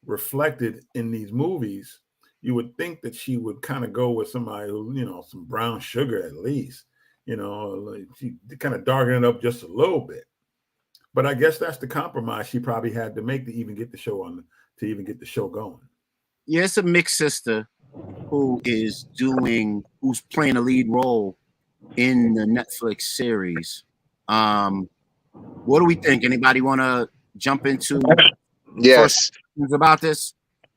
reflected in these movies, you would think that she would kind of go with somebody who, some brown sugar at least, she kind of darken it up just a little bit. But I guess that's the compromise she probably had to make to even get the show going. Yeah, it's a mixed sister who's playing a lead role in the Netflix series. What do we think? Anybody want to jump into yes about this?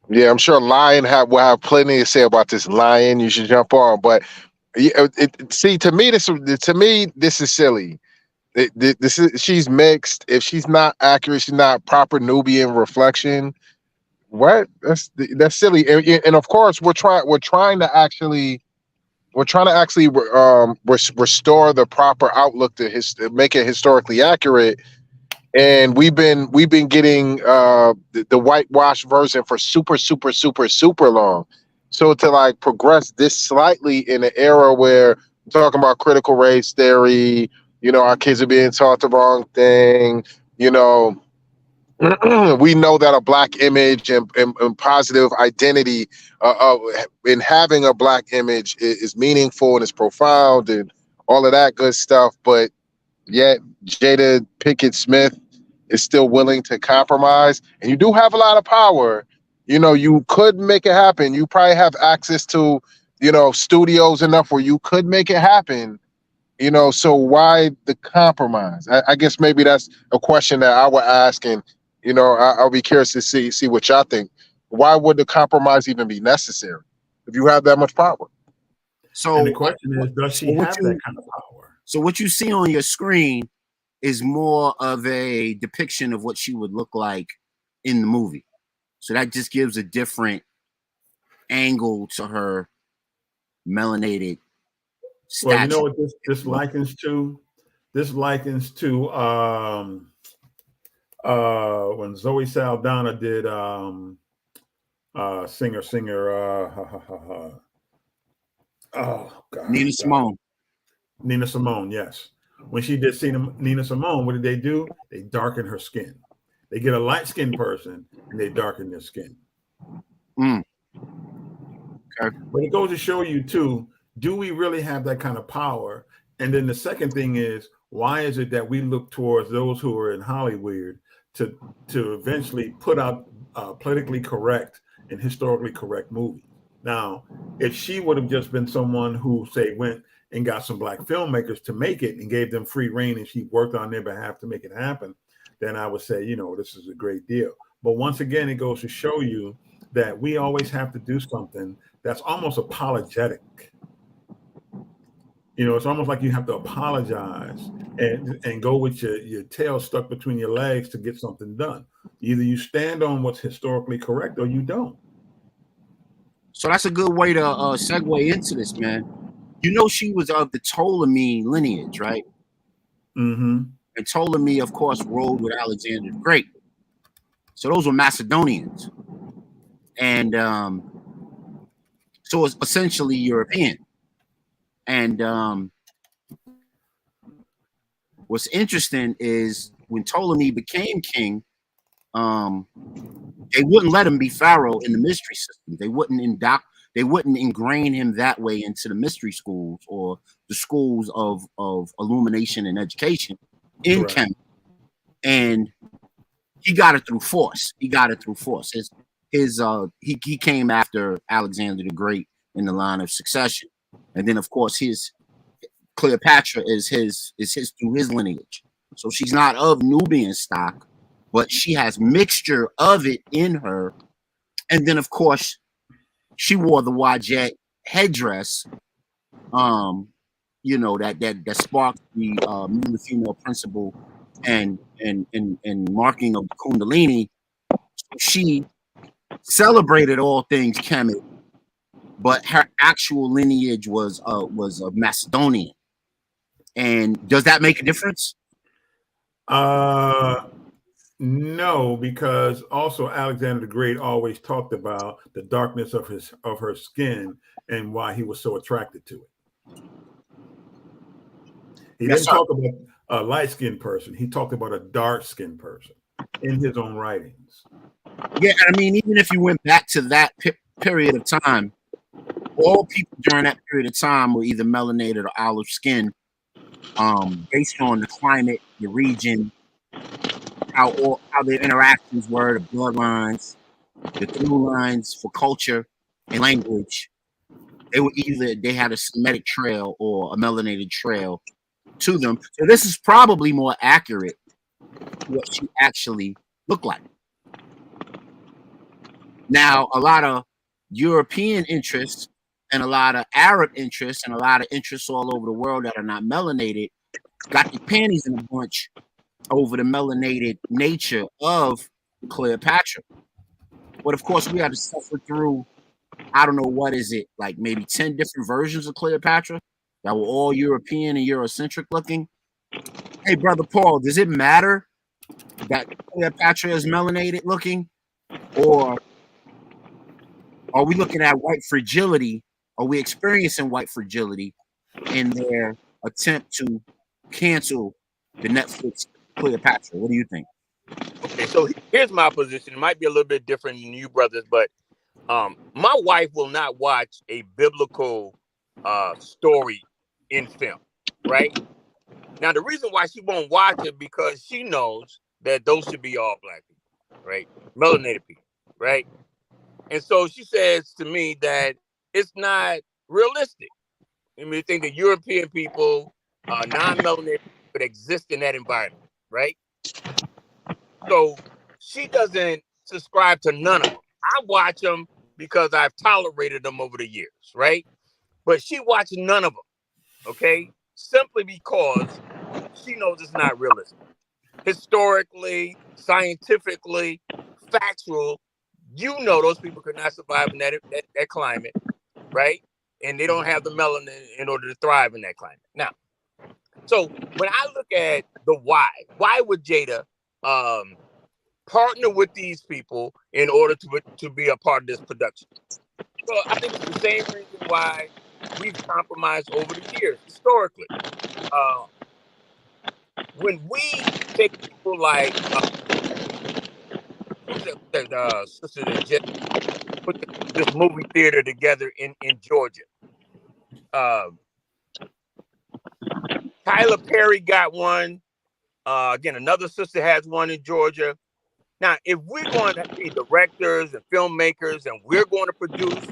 Yeah, I'm sure Lion will have plenty to say about this. Lion, you should jump on. But to me, this is silly. She's mixed. If she's not accurate, she's not proper Nubian reflection. What? That's silly. And of course, we're trying to actually restore the proper outlook to make it historically accurate. And we've been getting the whitewash version for super long. So to progress this slightly in an era where we're talking about critical race theory, our kids are being taught the wrong thing, we know that a black image and positive identity in having a black image is meaningful and is profound and all of that good stuff. But yet Jada Pinkett Smith is still willing to compromise. And you do have a lot of power, you know, you could make it happen. You probably have access to, you know, studios enough where you could make it happen. You know, so why the compromise? I guess maybe that's a question that I would ask, and you know, I'll be curious to see what y'all think. Why would the compromise even be necessary if you have that much power? And the So, question is, does she have that kind of power? so what you see on your screen is more of a depiction of what she would look like in the movie. So that just gives a different angle to her melanated stature. Well, you know what this likens to? This likens to when Zoe Saldana did singer oh God, Nina Simone. Nina Simone, yes. When she did Nina Simone, what did they do? They darken her skin. They get a light-skinned person and they darken their skin. Okay. But it goes to show you too, do we really have that kind of power? And then the second thing is, why is it that we look towards those who are in Hollywood to eventually put out politically correct and historically correct movies? Now, if she would have just been someone who, say, went and got some black filmmakers to make it and gave them free reign and she worked on their behalf to make it happen, then I would say, you know, this is a great deal. But once again, it goes to show you that we always have to do something that's almost apologetic. You know, it's almost like you have to apologize and go with your tail stuck between your legs to get something done. Either you stand on what's historically correct or you don't. So that's a good way to segue into this, man. You know, she was of the Ptolemy lineage, right? Mm-hmm. And Ptolemy, of course, ruled with Alexander the Great. So those were Macedonians. And so it's essentially European. And what's interesting is when Ptolemy became king, they wouldn't let him be pharaoh in the mystery system. They wouldn't ingrain him that way into the mystery schools or the schools of illumination and education in Kemet. And he got it through force. He came after Alexander the Great in the line of succession. And then of course his Cleopatra is his through his lineage. So she's not of Nubian stock, but she has mixture of it in her. And then of course she wore the Wajet headdress, you know, that sparked the male female principle and marking of the Kundalini. She celebrated all things Kemet, but her actual lineage was Macedonian. And does that make a difference? No, because also Alexander the Great always talked about the darkness of her skin and why he was so attracted to it. He didn't talk about a light-skinned person. He talked about a dark-skinned person in his own writings. Yeah, I mean, even if you went back to that period of time, all people during that period of time were either melanated or olive skin, based on the climate, the region, how their interactions were, the bloodlines, the through lines for culture and language. They had a Semitic trail or a melanated trail to them. So this is probably more accurate to what she actually looked like. Now, a lot of European interests and a lot of Arab interests and a lot of interests all over the world that are not melanated got their panties in a bunch over the melanated nature of Cleopatra. But of course, we had to suffer through, I don't know, what is it, like maybe 10 different versions of Cleopatra that were all European and Eurocentric looking. Hey, Brother Paul, does it matter that Cleopatra is melanated looking? Or are we looking at white fragility? Are we experiencing white fragility in their attempt to cancel the Netflix Cleopatra? What do you think? Okay, so here's my position. It might be a little bit different than you brothers, but my wife will not watch a biblical story in film, right? Now, the reason why she won't watch it because she knows that those should be all black people, right? Melanated people, right? And so she says to me that it's not realistic. I mean, they think that European people, non-melanated, would exist in that environment, right? So she doesn't subscribe to none of them. I watch them because I've tolerated them over the years, right? But she watched none of them, okay? Simply because she knows it's not realistic. Historically, scientifically, factual, you know those people could not survive in that climate, right? And they don't have the melanin in order to thrive in that climate. Now, so when I look at the why would Jada partner with these people in order to be a part of this production? So I think it's the same reason why we've compromised over the years historically. When we take people like who's that sister that just put this movie theater together in Georgia. Tyler Perry got one. Again, another sister has one in Georgia. Now, if we're going to be directors and filmmakers and we're going to produce,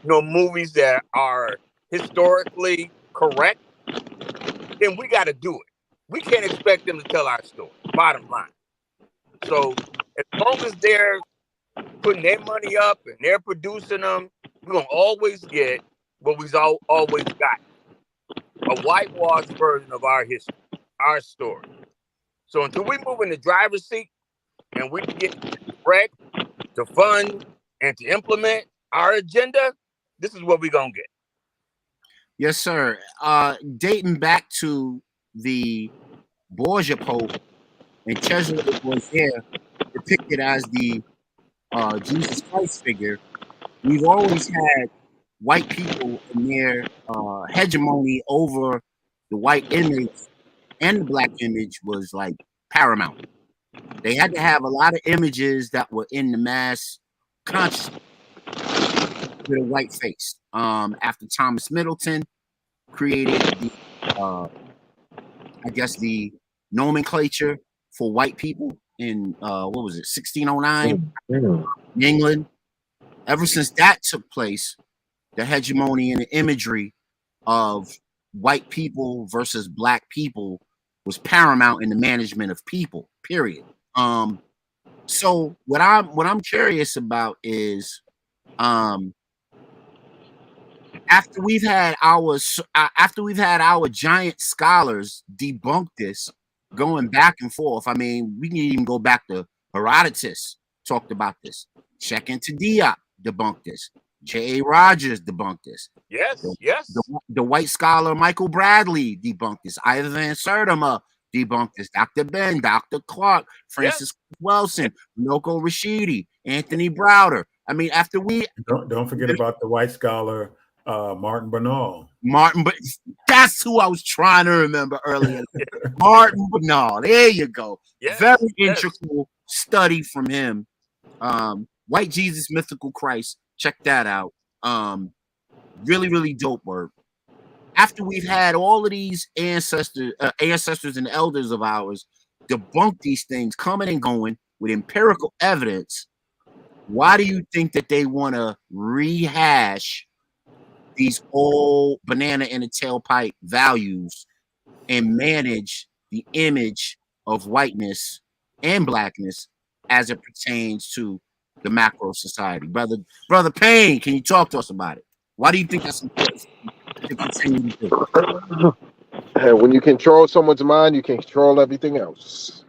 movies that are historically correct, then we got to do it. We can't expect them to tell our story, bottom line. So as long as they're putting their money up and they're producing them, we're going to always get what we've always got, a whitewashed version of our history, our story. So until we move in the driver's seat and we get direct to fund and to implement our agenda, this is what we're going to get. Yes, sir. Dating back to the Borgia Pope, and Cesare was there depicted as the Jesus Christ figure. We've always had white people in their hegemony over the white image, and the black image was like paramount. They had to have a lot of images that were in the mass consciousness with a white face. After Thomas Middleton created the, I guess, the nomenclature for white people in what was it, 1609 in England. Ever since that took place, the hegemony and the imagery of white people versus black people was paramount in the management of people. Period. So what I'm curious about is, after we've had our giant scholars debunk this, going back and forth. I mean, we can even go back to Herodotus talked about this. Check into Diop debunked this. J.A. Rogers debunked this. Yes, The white scholar Michael Bradley debunked this. Ivan Van Sertima debunked this. Dr. Ben, Dr. Clark, Francis Wilson, Noko Rashidi, Anthony Browder. I mean, after we don't forget about the white scholar Martin Bernal. But that's who I was trying to remember earlier. Martin Bernal. There you go. Very integral study from him. White Jesus, Mythical Christ. Check that out. Really, really dope work. After we've had all of these ancestors and elders of ours debunk these things coming and going with empirical evidence, why do you think that they want to rehash these old banana in the tailpipe values and manage the image of whiteness and blackness as it pertains to the macro society? Brother Payne, can you talk to us about it? Why do you think that's important to continue to do? When you control someone's mind, you can control everything else,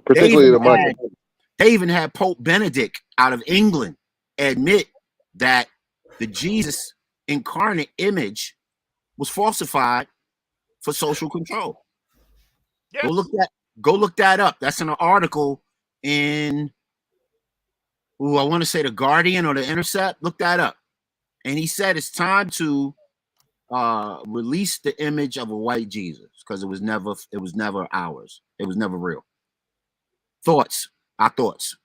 particularly the mind. They even had Pope Benedict out of England admit that the Jesus incarnate image was falsified for social control. Yes. Go look that up. That's in an article in I want to say the Guardian or the Intercept. Look that up. And he said it's time to release the image of a white Jesus because it was never ours. It was never real. Thoughts? Our thoughts.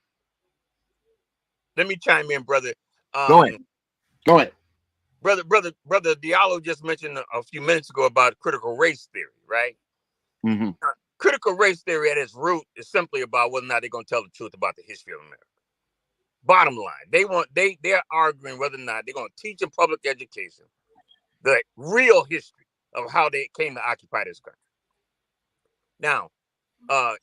Let me chime in, brother. Go ahead. Brother Diallo just mentioned a few minutes ago about critical race theory, right? Mm-hmm. Critical race theory at its root is simply about whether or not they're going to tell the truth about the history of America. Bottom line, they're arguing whether or not they're going to teach in public education the real history of how they came to occupy this country. Now,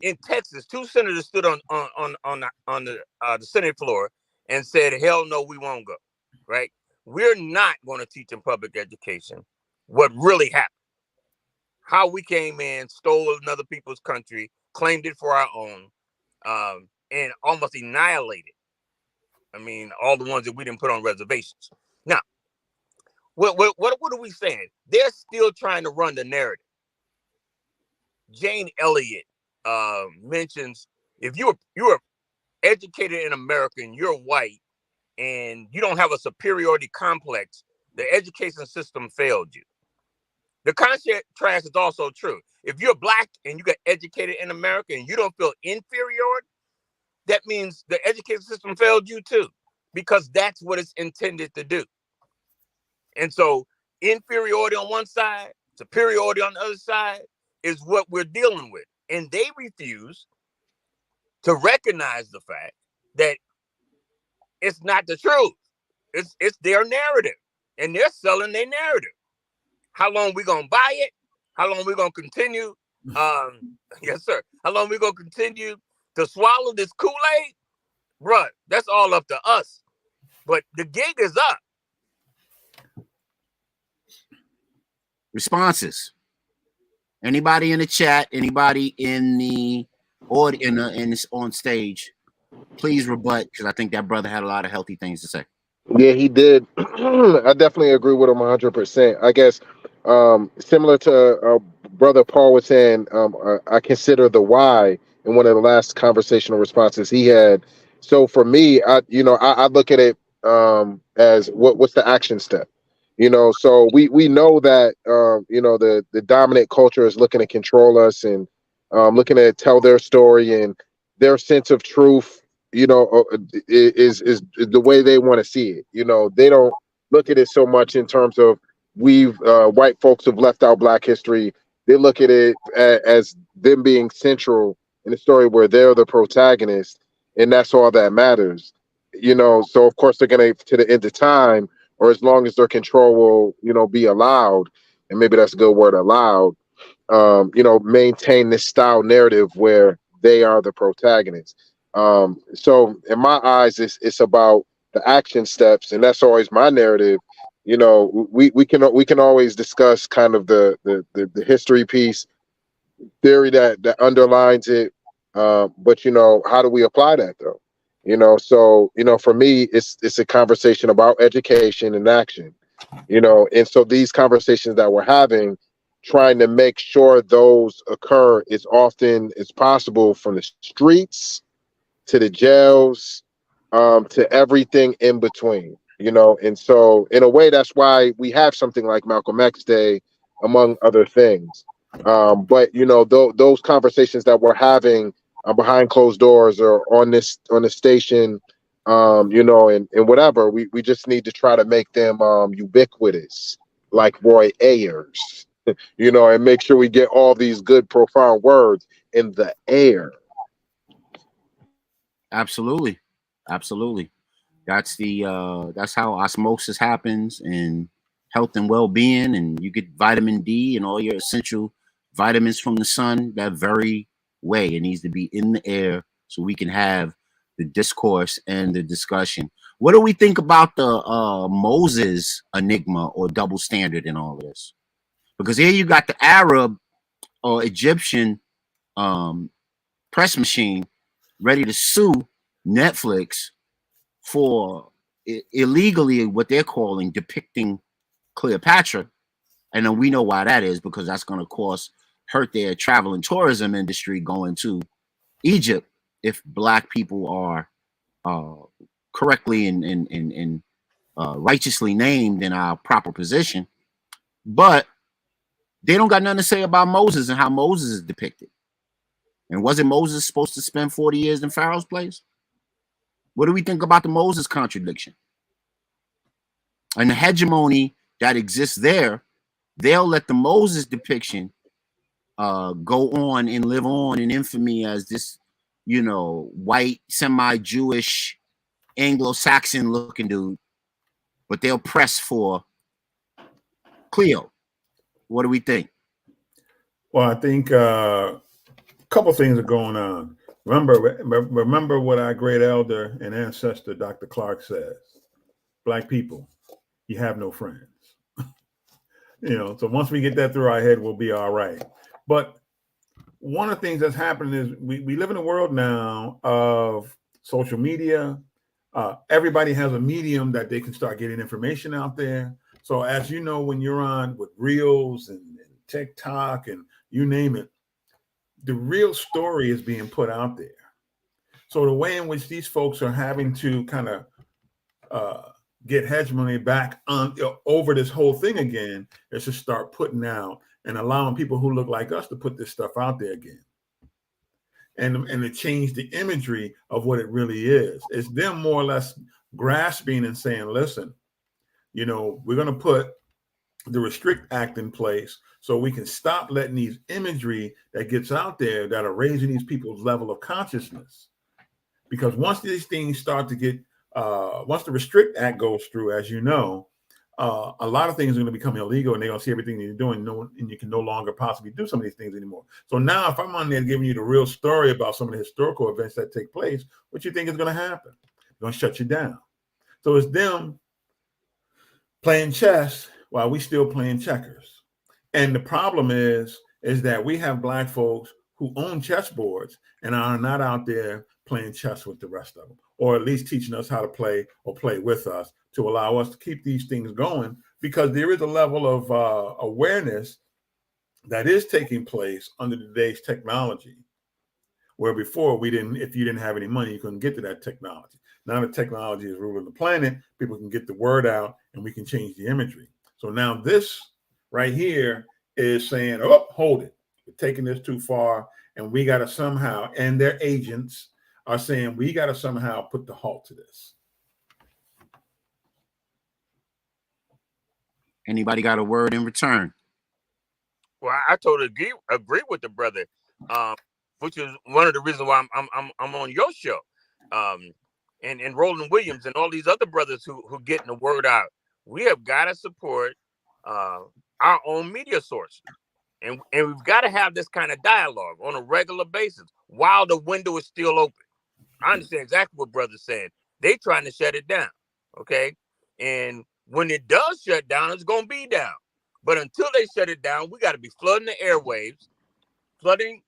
in Texas, two senators stood on the Senate floor and said, "Hell no, we won't go." Right? We're not going to teach in public education what really happened. How we came in, stole another people's country, claimed it for our own, and almost annihilated. I mean, all the ones that we didn't put on reservations. Now, what are we saying? They're still trying to run the narrative. Jane Elliott mentions if you're educated in America and you're white and you don't have a superiority complex, the education system failed you. The contrast is also true. If you're black and you got educated in America and you don't feel inferior, that means the education system failed you too, because that's what it's intended to do. And so inferiority on one side, superiority on the other side is what we're dealing with. And they refuse to recognize the fact that it's not the truth. It's their narrative, and they're selling their narrative. How long we gonna buy it? How long we gonna continue? Yes, sir. How long we gonna continue to swallow this Kool-Aid? Bruh, that's all up to us. But the gig is up. Responses. Anybody in the chat? Anybody in the audience on stage? Please rebut, because I think that brother had a lot of healthy things to say. Yeah, he did. I definitely agree with him 100%. I guess similar to brother Paul was saying, I consider the why in one of the last conversational responses he had. So for me, I look at it as what's the action step. So we know that the dominant culture is looking to control us and looking to tell their story, and their sense of truth is the way they want to see it. They don't look at it so much in terms of white folks have left out Black history. They look at it as them being central in a story where they're the protagonist, and that's all that matters. So of course they're gonna, to the end of time, or as long as their control will be allowed, and maybe that's a good word, allowed. Maintain this style narrative where they are the protagonist. So in my eyes, it's about the action steps, and that's always my narrative. We can always discuss kind of the history piece, theory that underlines it, but how do we apply that though? So for me, it's a conversation about education and action. And so these conversations that we're having, trying to make sure those occur as often as possible, from the streets to the jails, to everything in between. And so in a way, that's why we have something like Malcolm X Day, among other things. But those conversations that we're having behind closed doors or on the station, and whatever, we just need to try to make them ubiquitous, like Roy Ayers, and make sure we get all these good, profound words in the air. Absolutely. That's how osmosis happens, and health and well-being, and you get vitamin D and all your essential vitamins from the sun that very way. It needs to be in the air so we can have the discourse and the discussion. What do we think about the Moses enigma or double standard in all of this? Because here you got the Arab or Egyptian press machine ready to sue Netflix for illegally what they're calling depicting Cleopatra. And then we know why that is, because that's going to hurt their travel and tourism industry going to Egypt if Black people are correctly and righteously named in our proper position. But they don't got nothing to say about Moses and how Moses is depicted. And wasn't Moses supposed to spend 40 years in Pharaoh's place? What do we think about the Moses contradiction? And the hegemony that exists there, they'll let the Moses depiction go on and live on in infamy as this, white, semi-Jewish Anglo-Saxon looking dude, but they'll press for Cleo. What do we think? Well, I think a couple things are going on. Remember what our great elder and ancestor, Dr. Clark, says: Black people, you have no friends. So once we get that through our head, we'll be all right. But one of the things that's happening is we live in a world now of social media. Everybody has a medium that they can start getting information out there. So as you know, when you're on with Reels and TikTok and you name it, the real story is being put out there. So the way in which these folks are having to kind of get hegemony back on over this whole thing again is to start putting out and allowing people who look like us to put this stuff out there again. And to change the imagery of what it really is. It's them more or less grasping and saying, listen, we're going to put the Restrict Act in place so we can stop letting these imagery that gets out there that are raising these people's level of consciousness. Because once these things start to get, once the Restrict Act goes through, as you know, a lot of things are going to become illegal, and they're going to see everything that you're doing, and you can no longer possibly do some of these things anymore. So now, if I'm on there giving you the real story about some of the historical events that take place, what you think is going to happen? They're going to shut you down. So it's them playing chess while we still playing checkers. And the problem is that we have Black folks who own chessboards and are not out there playing chess with the rest of them, or at least teaching us how to play or play with us to allow us to keep these things going, because there is a level of awareness that is taking place under today's technology, where before if you didn't have any money, you couldn't get to that technology. Now the technology is ruling the planet, people can get the word out and we can change the imagery. So now this right here is saying, oh, hold it, we're taking this too far, and we got to somehow, and their agents are saying, we got to somehow put the halt to this. Anybody got a word in return? Well, I totally agree with the brother, which is one of the reasons why I'm on your show, and Roland Williams and all these other brothers who getting the word out. We have got to support our own media sources, and we've got to have this kind of dialogue on a regular basis while the window is still open. I understand exactly what brother's saying. They trying to shut it down, okay? And when it does shut down, it's going to be down. But until they shut it down, we got to be flooding the airwaves, flooding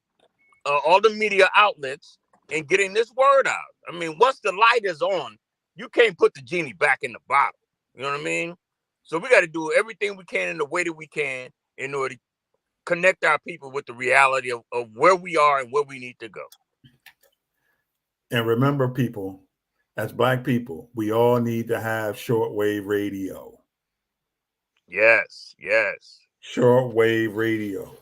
all the media outlets, and getting this word out. I mean, once the light is on, you can't put the genie back in the bottle. You know what I mean? So we got to do everything we can in the way that we can in order to connect our people with the reality of where we are and where we need to go. And remember, people, as Black people, we all need to have shortwave radio. Yes, yes. Shortwave radio.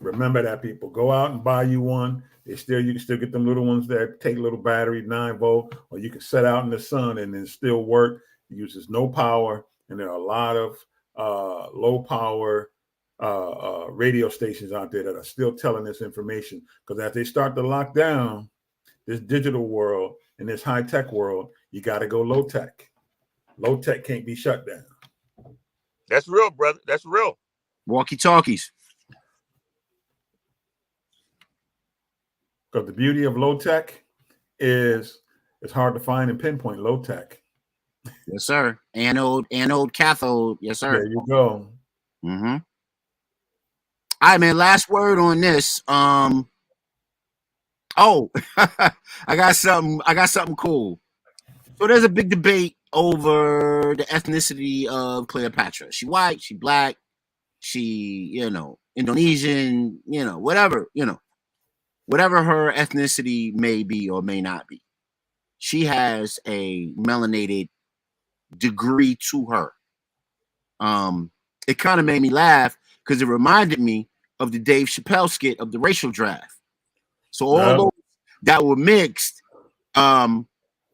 Remember that, people. Go out and buy you one. You can still get them little ones that take a little battery, 9-volt, or you can set out in the sun and then still work. It uses no power, and there are a lot of low power radio stations out there that are still telling this information. Because as they start to lock down this digital world and this high tech world, you got to go low tech. Low tech can't be shut down. That's real, brother. That's real. Walkie talkies. Because the beauty of low tech is it's hard to find and pinpoint low tech. Yes, sir. Anode, cathode. Yes, sir. There you go. Mm-hmm. All right, man. Last word on this. Oh, I got something cool. So there's a big debate over the ethnicity of Cleopatra. She white, she Black, she, Indonesian, whatever her ethnicity may be or may not be. She has a melanated degree to her. It kind of made me laugh because it reminded me of the Dave Chappelle skit of the racial draft. So all those that were mixed, and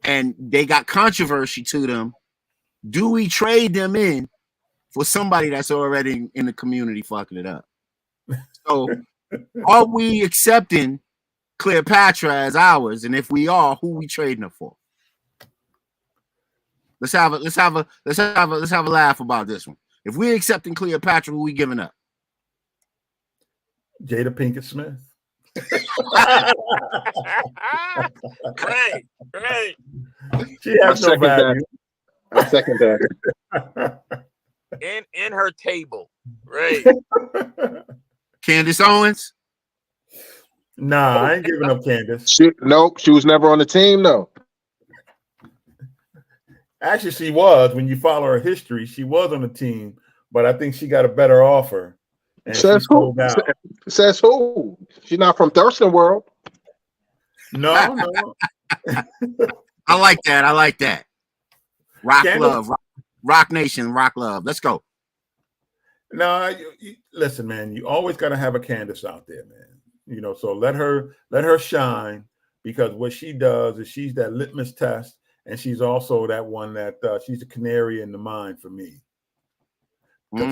they got controversy to them, do we trade them in for somebody that's already in the community fucking it up? So are we accepting Cleopatra as ours? And if we are, who we trading her for? Let's have a laugh about this one. If we're accepting Cleopatra, who we giving up? Jada Pinkett Smith. Right. She has no value. I second that. In her table, right? Candace Owens. Nah, I ain't giving up Candace. She was never on the team, though. Actually, she was. When you follow her history, she was on the team, but I think she got a better offer. And Says who? Says who? She's not from Thurston World. No. I like that. Rock Candace, love, rock nation, rock love. Let's go. No, listen, man. You always got to have a Candace out there, man. You know, so let her shine, because what she does is she's that litmus test. And she's also that one that she's a canary in the mine for me. She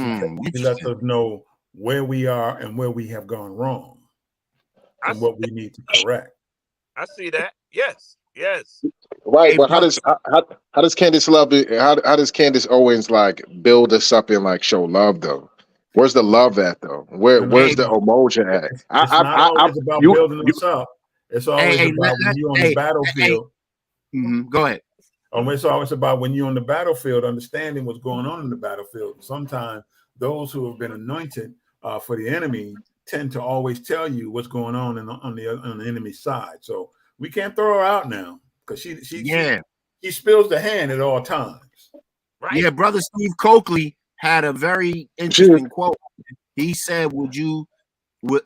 lets us know where we are and where we have gone wrong and what we need to correct. I see that. Yes. Right, but how does Candace love it? How does Candace Owens like build us up and like show love though? Where's the love at though? Where's the emotion at? It's not always about building us up. It's always about when you're on the battlefield. Go ahead. It's always about when you're on the battlefield, understanding what's going on in the battlefield. Sometimes those who have been anointed for the enemy tend to always tell you what's going on on the enemy side. So we can't throw her out now, because she spills the hand at all times. Right. Yeah, brother Steve Coakley had a very interesting quote. He said,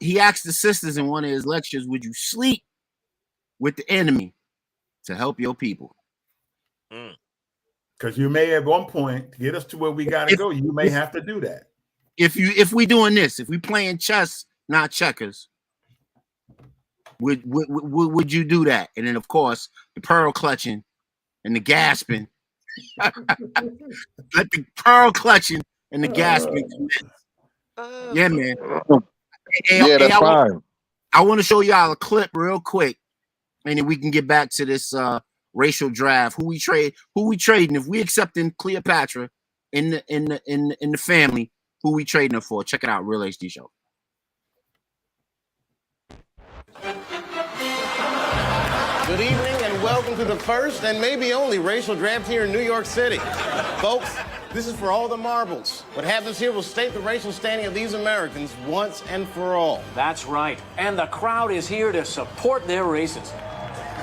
he asked the sisters in one of his lectures, would you sleep with the enemy to help your people? Because you may at one point, to get us to where we got to go, you may have to do that. If we doing this, if we playing chess, not checkers, would you do that? And then, of course, the pearl clutching and the gasping. Let the pearl clutching and the gasping commence. Yeah, man. That's fine. I want to show y'all a clip real quick, and then we can get back to this racial draft. Who we trading? If we accepting Cleopatra in the family, who we trading her for? Check it out, Real HD Show. Good evening and welcome to the first and maybe only racial draft here in New York City. Folks, this is for all the marbles. What happens here will state the racial standing of these Americans once and for all. That's right. And the crowd is here to support their races.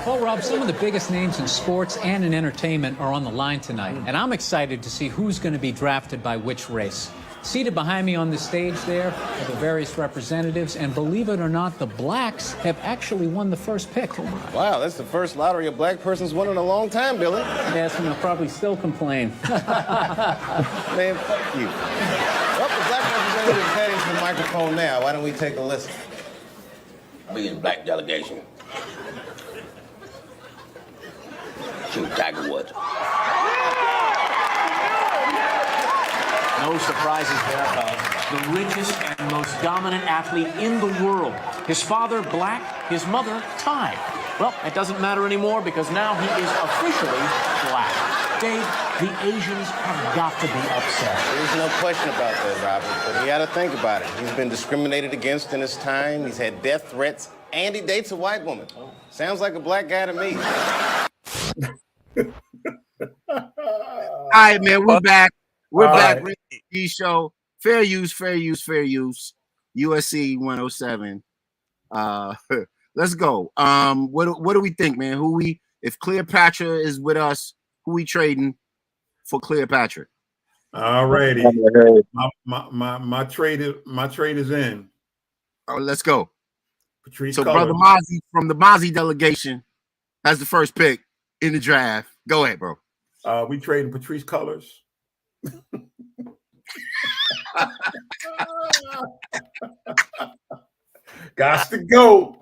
Well, Rob, some of the biggest names in sports and in entertainment are on the line tonight, and I'm excited to see who's going to be drafted by which race. Seated behind me on the stage there are the various representatives, and believe it or not, the blacks have actually won the first pick. Wow, that's the first lottery a black person's won in a long time, Billy. Yes, and they'll probably still complain. Man, fuck you. Well, the black representative is heading to the microphone now. Why don't we take a listen? I'll be in the black delegation. Shoot Tiger Woods. No surprises there. The richest and most dominant athlete in the world. His father, black. His mother, Thai. Well, it doesn't matter anymore because now he is officially black. Dave, the Asians have got to be upset. There's no question about that, Robert, but you got to think about it. He's been discriminated against in his time. He's had death threats, and he dates a white woman. Sounds like a black guy to me. All right, man, we're back. We're back. Right. Show. Fair use. USC 107. Let's go. What do we think, man? If Cleopatra is with us, who we trading for Cleopatra? All righty. My trade is in. Oh, let's go. Patrice so Colors. Brother Mozzie from the Mozzie delegation has the first pick in the draft. Go ahead, bro. We trading Patrice Colors. Got to go.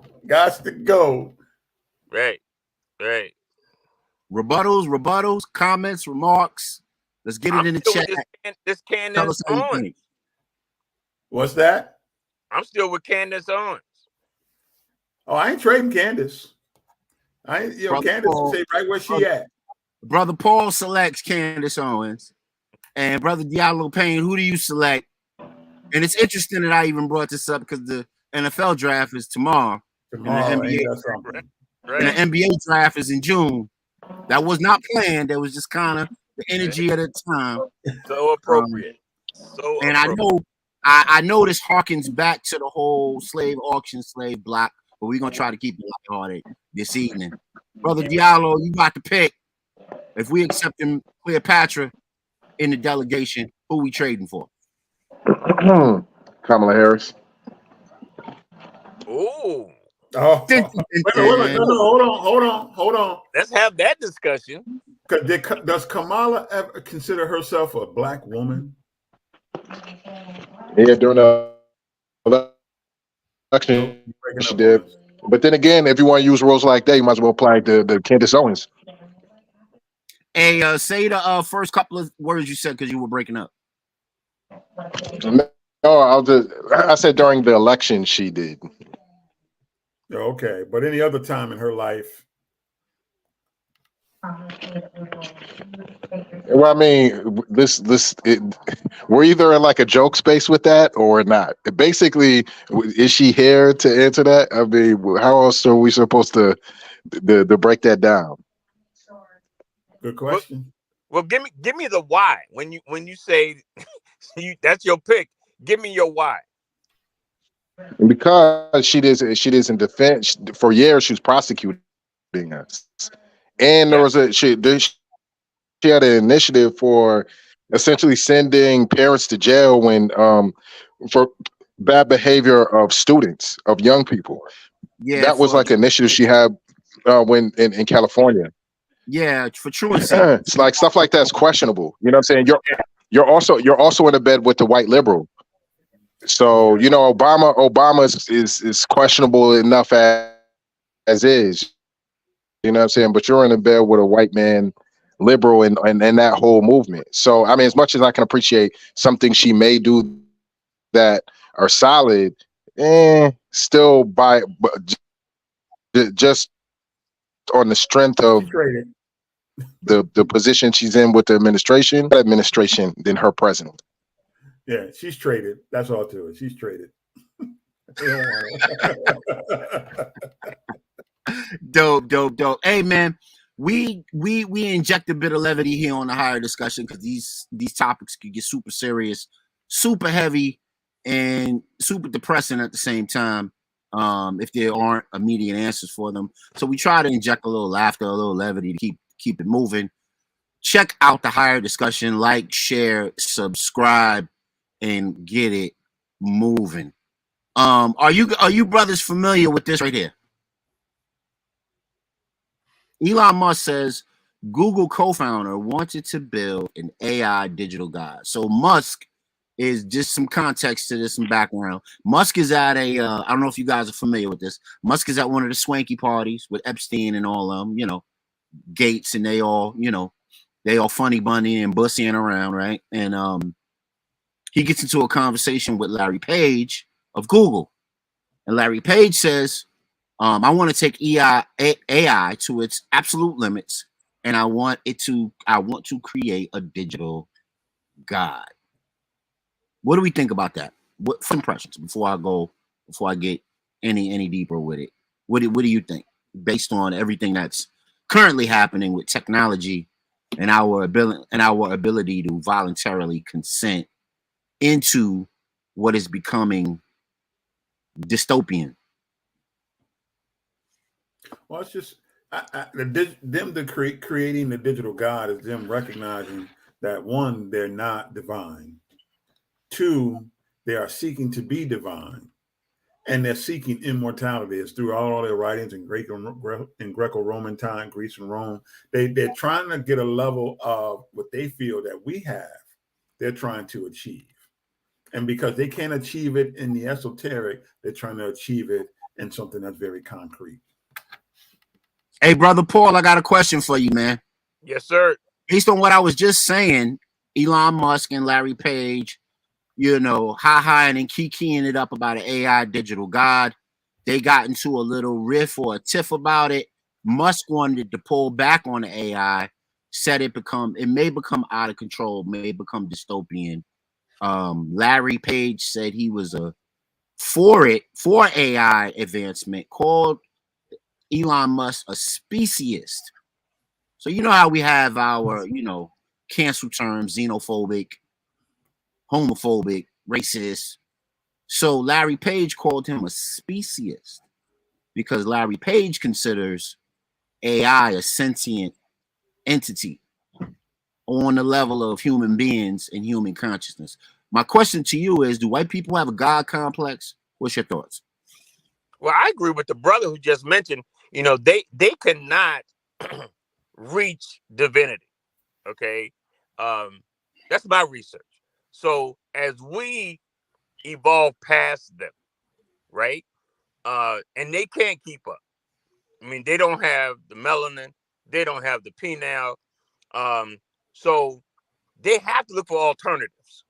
Right. Rebuttals, comments, remarks. Let's get it in the chat. This Candace Owens. What's that? I'm still with Candace Owens. Oh, I ain't trading Candace. Candace will stay right where she at. Brother Paul selects Candace Owens, and Brother Diallo Payne, who do you select? And it's interesting that I even brought this up because the NFL draft is tomorrow, and the Tomorrow, ain't NBA that something? and the Right. NBA draft is in June. That was not planned. That was just kind of the Right. energy at the time. So Um, appropriate. So and I appropriate. know, I know this harkens back to the whole slave auction, slave block, but we're gonna try to keep it lighthearted this evening. Brother Diallo, you got to pick. If we accept him, Cleopatra in the delegation, who we trading for? Kamala Harris. Ooh, Oh, Dun, wait dun, a dun, minute, wait a minute. dun. No, hold on. let's have that discussion. Does Kamala ever consider herself a black woman? Yeah, during the No, election, you're breaking she up on did. us. But then again, if you want to use rules like that, you might as well apply the Candace Owens. Hey, say the first couple of words you said because you were breaking up. No, I said during the election she did. Okay, but any other time in her life, Well, I mean, we're either in like a joke space with that or not. Basically, is she here to answer that? I mean, how else are we supposed to break that down? good Well, question. well, give me the why when you say that's your pick. Give me your why. And because she doesn't defend for years, she was prosecuting us, and there Yeah. was she had an initiative for essentially sending parents to jail when for bad behavior of students of young people. Yeah, That was for like an initiative she had when in California. for truancy. It's like stuff like that's questionable. You know what I'm saying? You're also in a bed with the white liberal. So Yeah, you know Obama is questionable enough as is. You know what I'm saying? But you're in a bed with a white man, liberal, and that whole movement. So I mean, as much as I can appreciate something she may do that are solid, still just on the strength she of traded. the position she's in with the administration than her president. Yeah, she's traded. That's all to it. She's traded. They don't want her. Dope. Hey man, we inject a bit of levity here on the higher discussion because these topics could get super serious, super heavy, and super depressing at the same time. If there aren't immediate answers for them, so we try to inject a little laughter, a little levity to keep it moving. Check out the higher discussion, like, share, subscribe, and get it moving. Are you brothers familiar with this right here? Elon Musk says Google co-founder wanted to build an AI digital god. So Musk is just some context to this, some background. Musk is at I don't know if you guys are familiar with this. Musk is at one of the swanky parties with Epstein and all of them, Gates, and they all, they all funny bunny and bussying around, right? And he gets into a conversation with Larry Page of Google. And Larry Page says, I want to take AI to its absolute limits, and I want to create a digital god. What do we think about that? What impressions before I get any deeper with it? What do you think based on everything that's currently happening with technology and our ability to voluntarily consent into what is becoming dystopian? Well, it's just creating the digital god is them recognizing that one, they're not divine. Two, they are seeking to be divine, and they're seeking immortality. It's through all their writings in Greco-Roman time, Greece and Rome. They're trying to get a level of what they feel that we have. They're trying to achieve, and because they can't achieve it in the esoteric, they're trying to achieve it in something that's very concrete. Hey, brother Paul, I got a question for you, man. Yes, sir. Based on what I was just saying, Elon Musk and Larry Page, hi and kikiing it up about an AI digital god. They got into a little riff or a tiff about it. Musk wanted to pull back on the AI. said it may become out of control, may become dystopian. Larry Page said he was for AI advancement, called Elon Musk a speciesist. So you know how we have our, cancel terms: xenophobic, homophobic, racist. So Larry Page called him a speciesist because Larry Page considers AI a sentient entity on the level of human beings and human consciousness. My question to you is, do white people have a God complex? What's your thoughts? Well, I agree with the brother who just mentioned, they cannot reach divinity. Okay. That's my research. So as we evolve past them, right? And they can't keep up. I mean, they don't have the melanin, they don't have the penile. So they have to look for alternatives.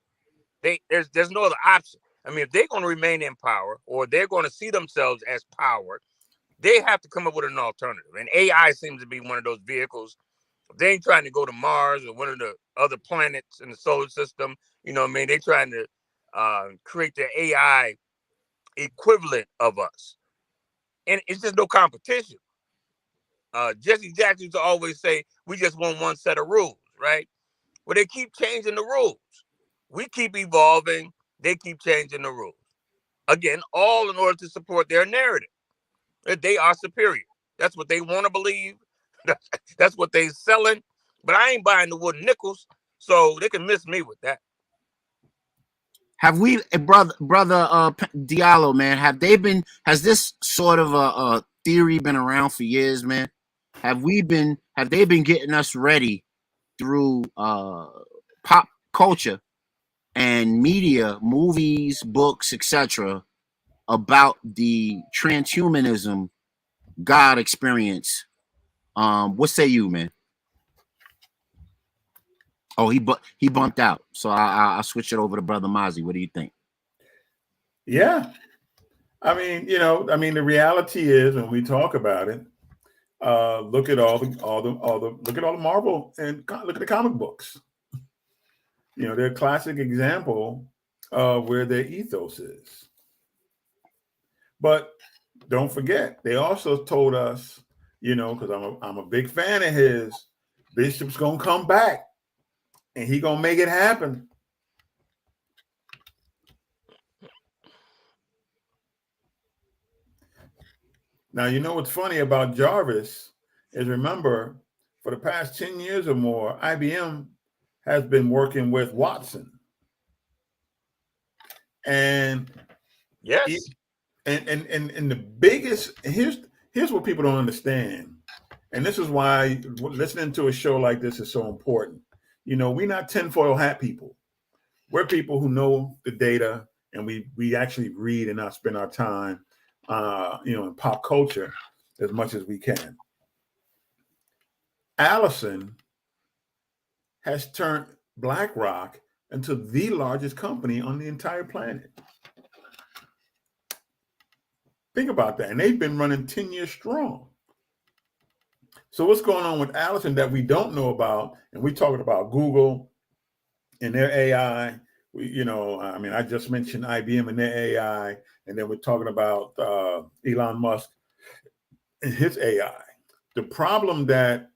There's no other option. I mean, if they're going to remain in power, or they're going to see themselves as power, they have to come up with an alternative. And AI seems to be one of those vehicles. If they ain't trying to go to Mars or one of the other planets in the solar system, you know what I mean? They're trying to create the AI equivalent of us. And it's just no competition. Jesse Jackson used to always say, we just want one set of rules, right? Well, they keep changing the rules. We keep evolving. They keep changing the rules. Again, all in order to support their narrative that they are superior. That's what they want to believe. That's what they selling. But I ain't buying the wooden nickels, so they can miss me with that. Have we, brother Diallo, man? Has this sort of a theory been around for years, man? Have they been getting us ready through pop culture and media, movies, books, etc., about the transhumanism God experience? What say you, man? Oh, he bumped out. So I'll switch it over to Brother Mozzie. What do you think? Yeah. I mean, the reality is when we talk about it, look at all the Marvel and look at the comic books. They're a classic example of where their ethos is. But don't forget, they also told us, because I'm a big fan of his, Bishop's gonna come back and he gonna make it happen. Now, what's funny about Jarvis is, remember, for the past 10 years or more, IBM has been working with Watson. And yes, and the biggest, here's what people don't understand. And this is why listening to a show like this is so important. We're not tinfoil hat people. We're people who know the data, and we actually read and not spend our time in pop culture as much as we can. Allison has turned BlackRock into the largest company on the entire planet. Think about that. And they've been running 10 years strong. So what's going on with Allison that we don't know about? And we're talking about Google and their AI. I just mentioned IBM and their AI. And then we're talking about Elon Musk and his AI. The problem that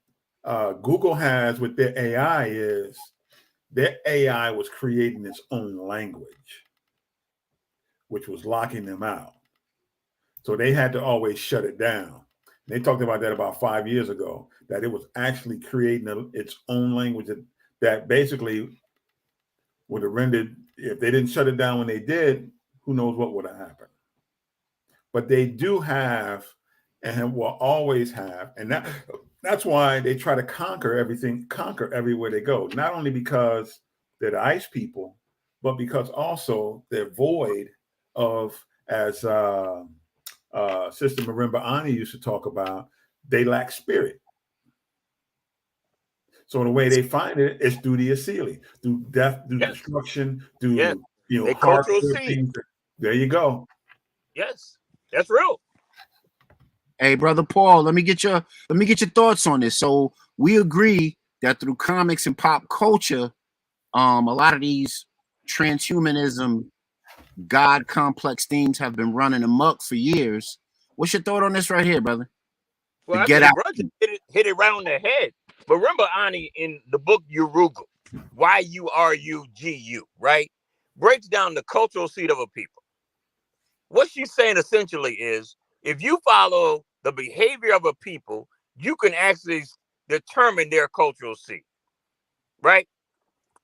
Google has with their AI is their AI was creating its own language, which was locking them out. So they had to always shut it down. They talked about that about 5 years ago, that it was actually creating its own language that basically would have rendered, if they didn't shut it down when they did, who knows what would have happened. But they do have, and will always have, and that's why they try to conquer everywhere they go. Not only because they're the ice people, but because also they're void of, as Sister Marimba Ani used to talk about, they lack spirit. So the way they find it is through the Asili, through death, through destruction, through hard things. There you go. Yes, that's real. Hey, Brother Paul, let me get your thoughts on this. So we agree that through comics and pop culture, a lot of these transhumanism, God complex themes have been running amok for years. What's your thought on this right here, brother? The Well, I Get think Out. brother hit it right on the head. But remember, Ani, in the book Yurugu, Yurugu, right? Breaks down the cultural seed of a people. What she's saying essentially is if you follow the behavior of a people, you can actually determine their cultural seed, right?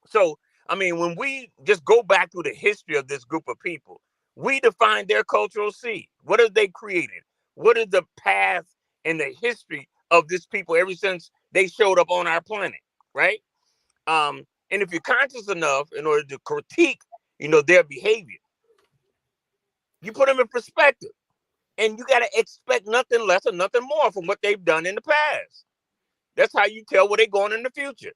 So, I mean, when we just go back through the history of this group of people, we define their cultural seed. What have they created? What is the path and the history of this people ever since they showed up on our planet, right? And if you're conscious enough in order to critique, their behavior, you put them in perspective, and you got to expect nothing less or nothing more from what they've done in the past. That's how you tell where they're going in the future.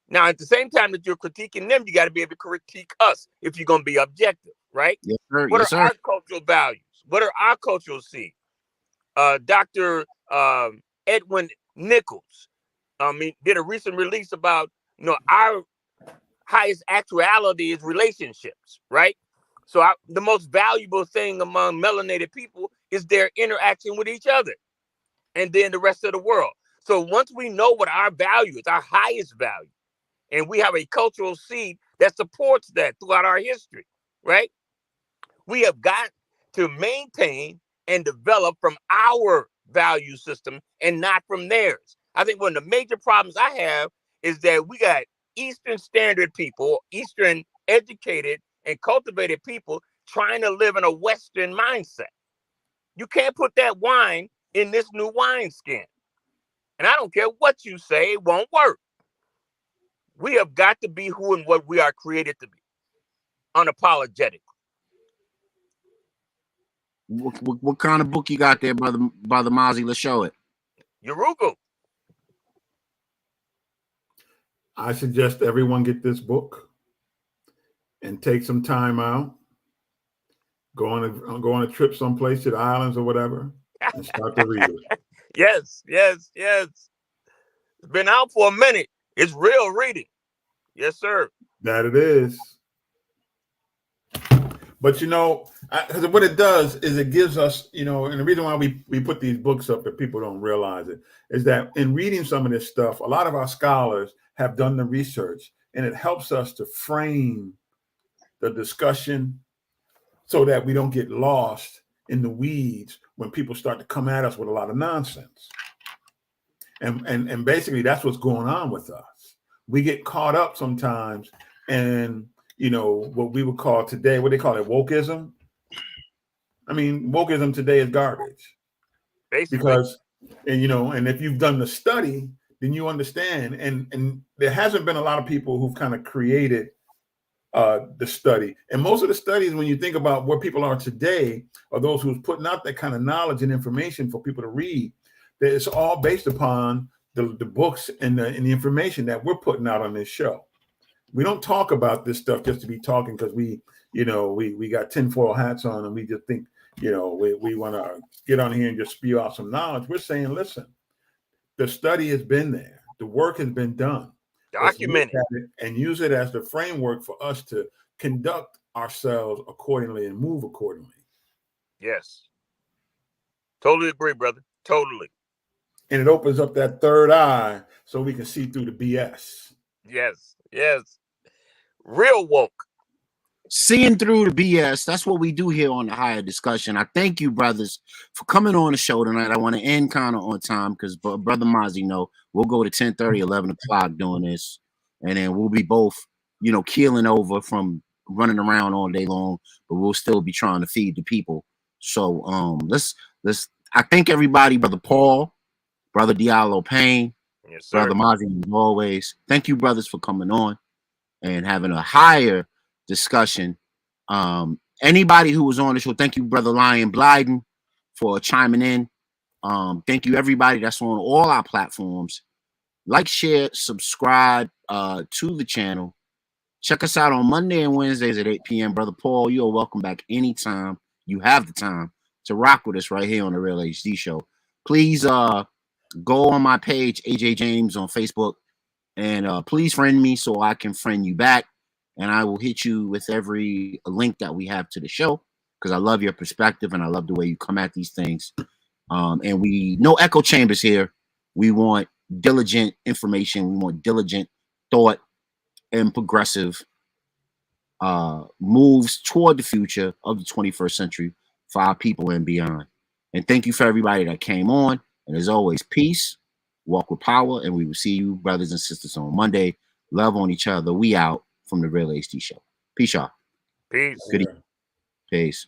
Now, at the same time that you're critiquing them, you got to be able to critique us if you're going to be objective, right? Yes, sir. What Yes, are sir. our cultural values? What are our cultural seeds? Dr. Edwin Nichols, did a recent release about, our highest actuality is relationships, right? So the most valuable thing among melanated people is their interaction with each other and then the rest of the world. So once we know what our value is, our highest value, and we have a cultural seed that supports that throughout our history, right? We have got to maintain and develop from our value system and not from theirs. I think one of the major problems I have is that we got Eastern standard people, Eastern educated and cultivated people trying to live in a Western mindset. You can't put that wine in this new wineskin. And I don't care what you say, it won't work. We have got to be who and what we are created to be, unapologetic. What kind of book you got there, brother Mozzie? Let's show it. Yurugu. I suggest everyone get this book and take some time out. Go on a trip someplace to the islands or whatever, and start to read it. Yes. It's been out for a minute. It's real reading. Yes, sir. That it is. But because what it does is it gives us, and the reason why we put these books up that people don't realize it is that in reading some of this stuff, a lot of our scholars have done the research, and it helps us to frame the discussion so that we don't get lost in the weeds when people start to come at us with a lot of nonsense. And basically that's what's going on with us. We get caught up sometimes in, what we would call today, what they call it, wokeism. I mean, wokeism today is garbage. Basically. Because, and if you've done the study, then you understand. And there hasn't been a lot of people who've kind of created the study. And most of the studies, when you think about where people are today, are those who's putting out that kind of knowledge and information for people to read. That it's all based upon the books and the information that we're putting out on this show. We don't talk about this stuff just to be talking because we got tinfoil hats on and we just think, we want to get on here and just spew out some knowledge. We're saying, listen, the study has been there. The work has been done. Documented. And use it as the framework for us to conduct ourselves accordingly and move accordingly. Yes. Totally agree, brother. Totally. And it opens up that third eye so we can see through the BS. Yes. Real woke. Seeing through the BS. That's what we do here on the Higher Discussion. I thank you, brothers, for coming on the show tonight. I want to end kind of on time because Brother Mozzie we'll go to 10:30, 11 o'clock doing this. And then we'll be both, keeling over from running around all day long, but we'll still be trying to feed the people. So let's I thank everybody, Brother Paul, Brother Diallo Payne, yes, sir. Brother Mozzie, as always. Thank you, brothers, for coming on and having a higher discussion. Anybody who was on the show, thank you, Brother Lion Blyden, for chiming in. Thank you, everybody that's on all our platforms. Like, share, subscribe to the channel. Check us out on Monday and Wednesdays at 8 p.m. Brother Paul, you're welcome back anytime you have the time to rock with us right here on the Real HD Show. Please go on my page, AJ James, on Facebook. And please friend me so I can friend you back. And I will hit you with every link that we have to the show because I love your perspective and I love the way you come at these things. And we no echo chambers here. We want diligent information. We want diligent thought and progressive moves toward the future of the 21st century for our people and beyond. And thank you for everybody that came on. And as always, peace, walk with power, and we will see you, brothers and sisters, on Monday. Love on each other. We out from the Real HD Show. Peace, y'all. Peace. Good evening. Peace.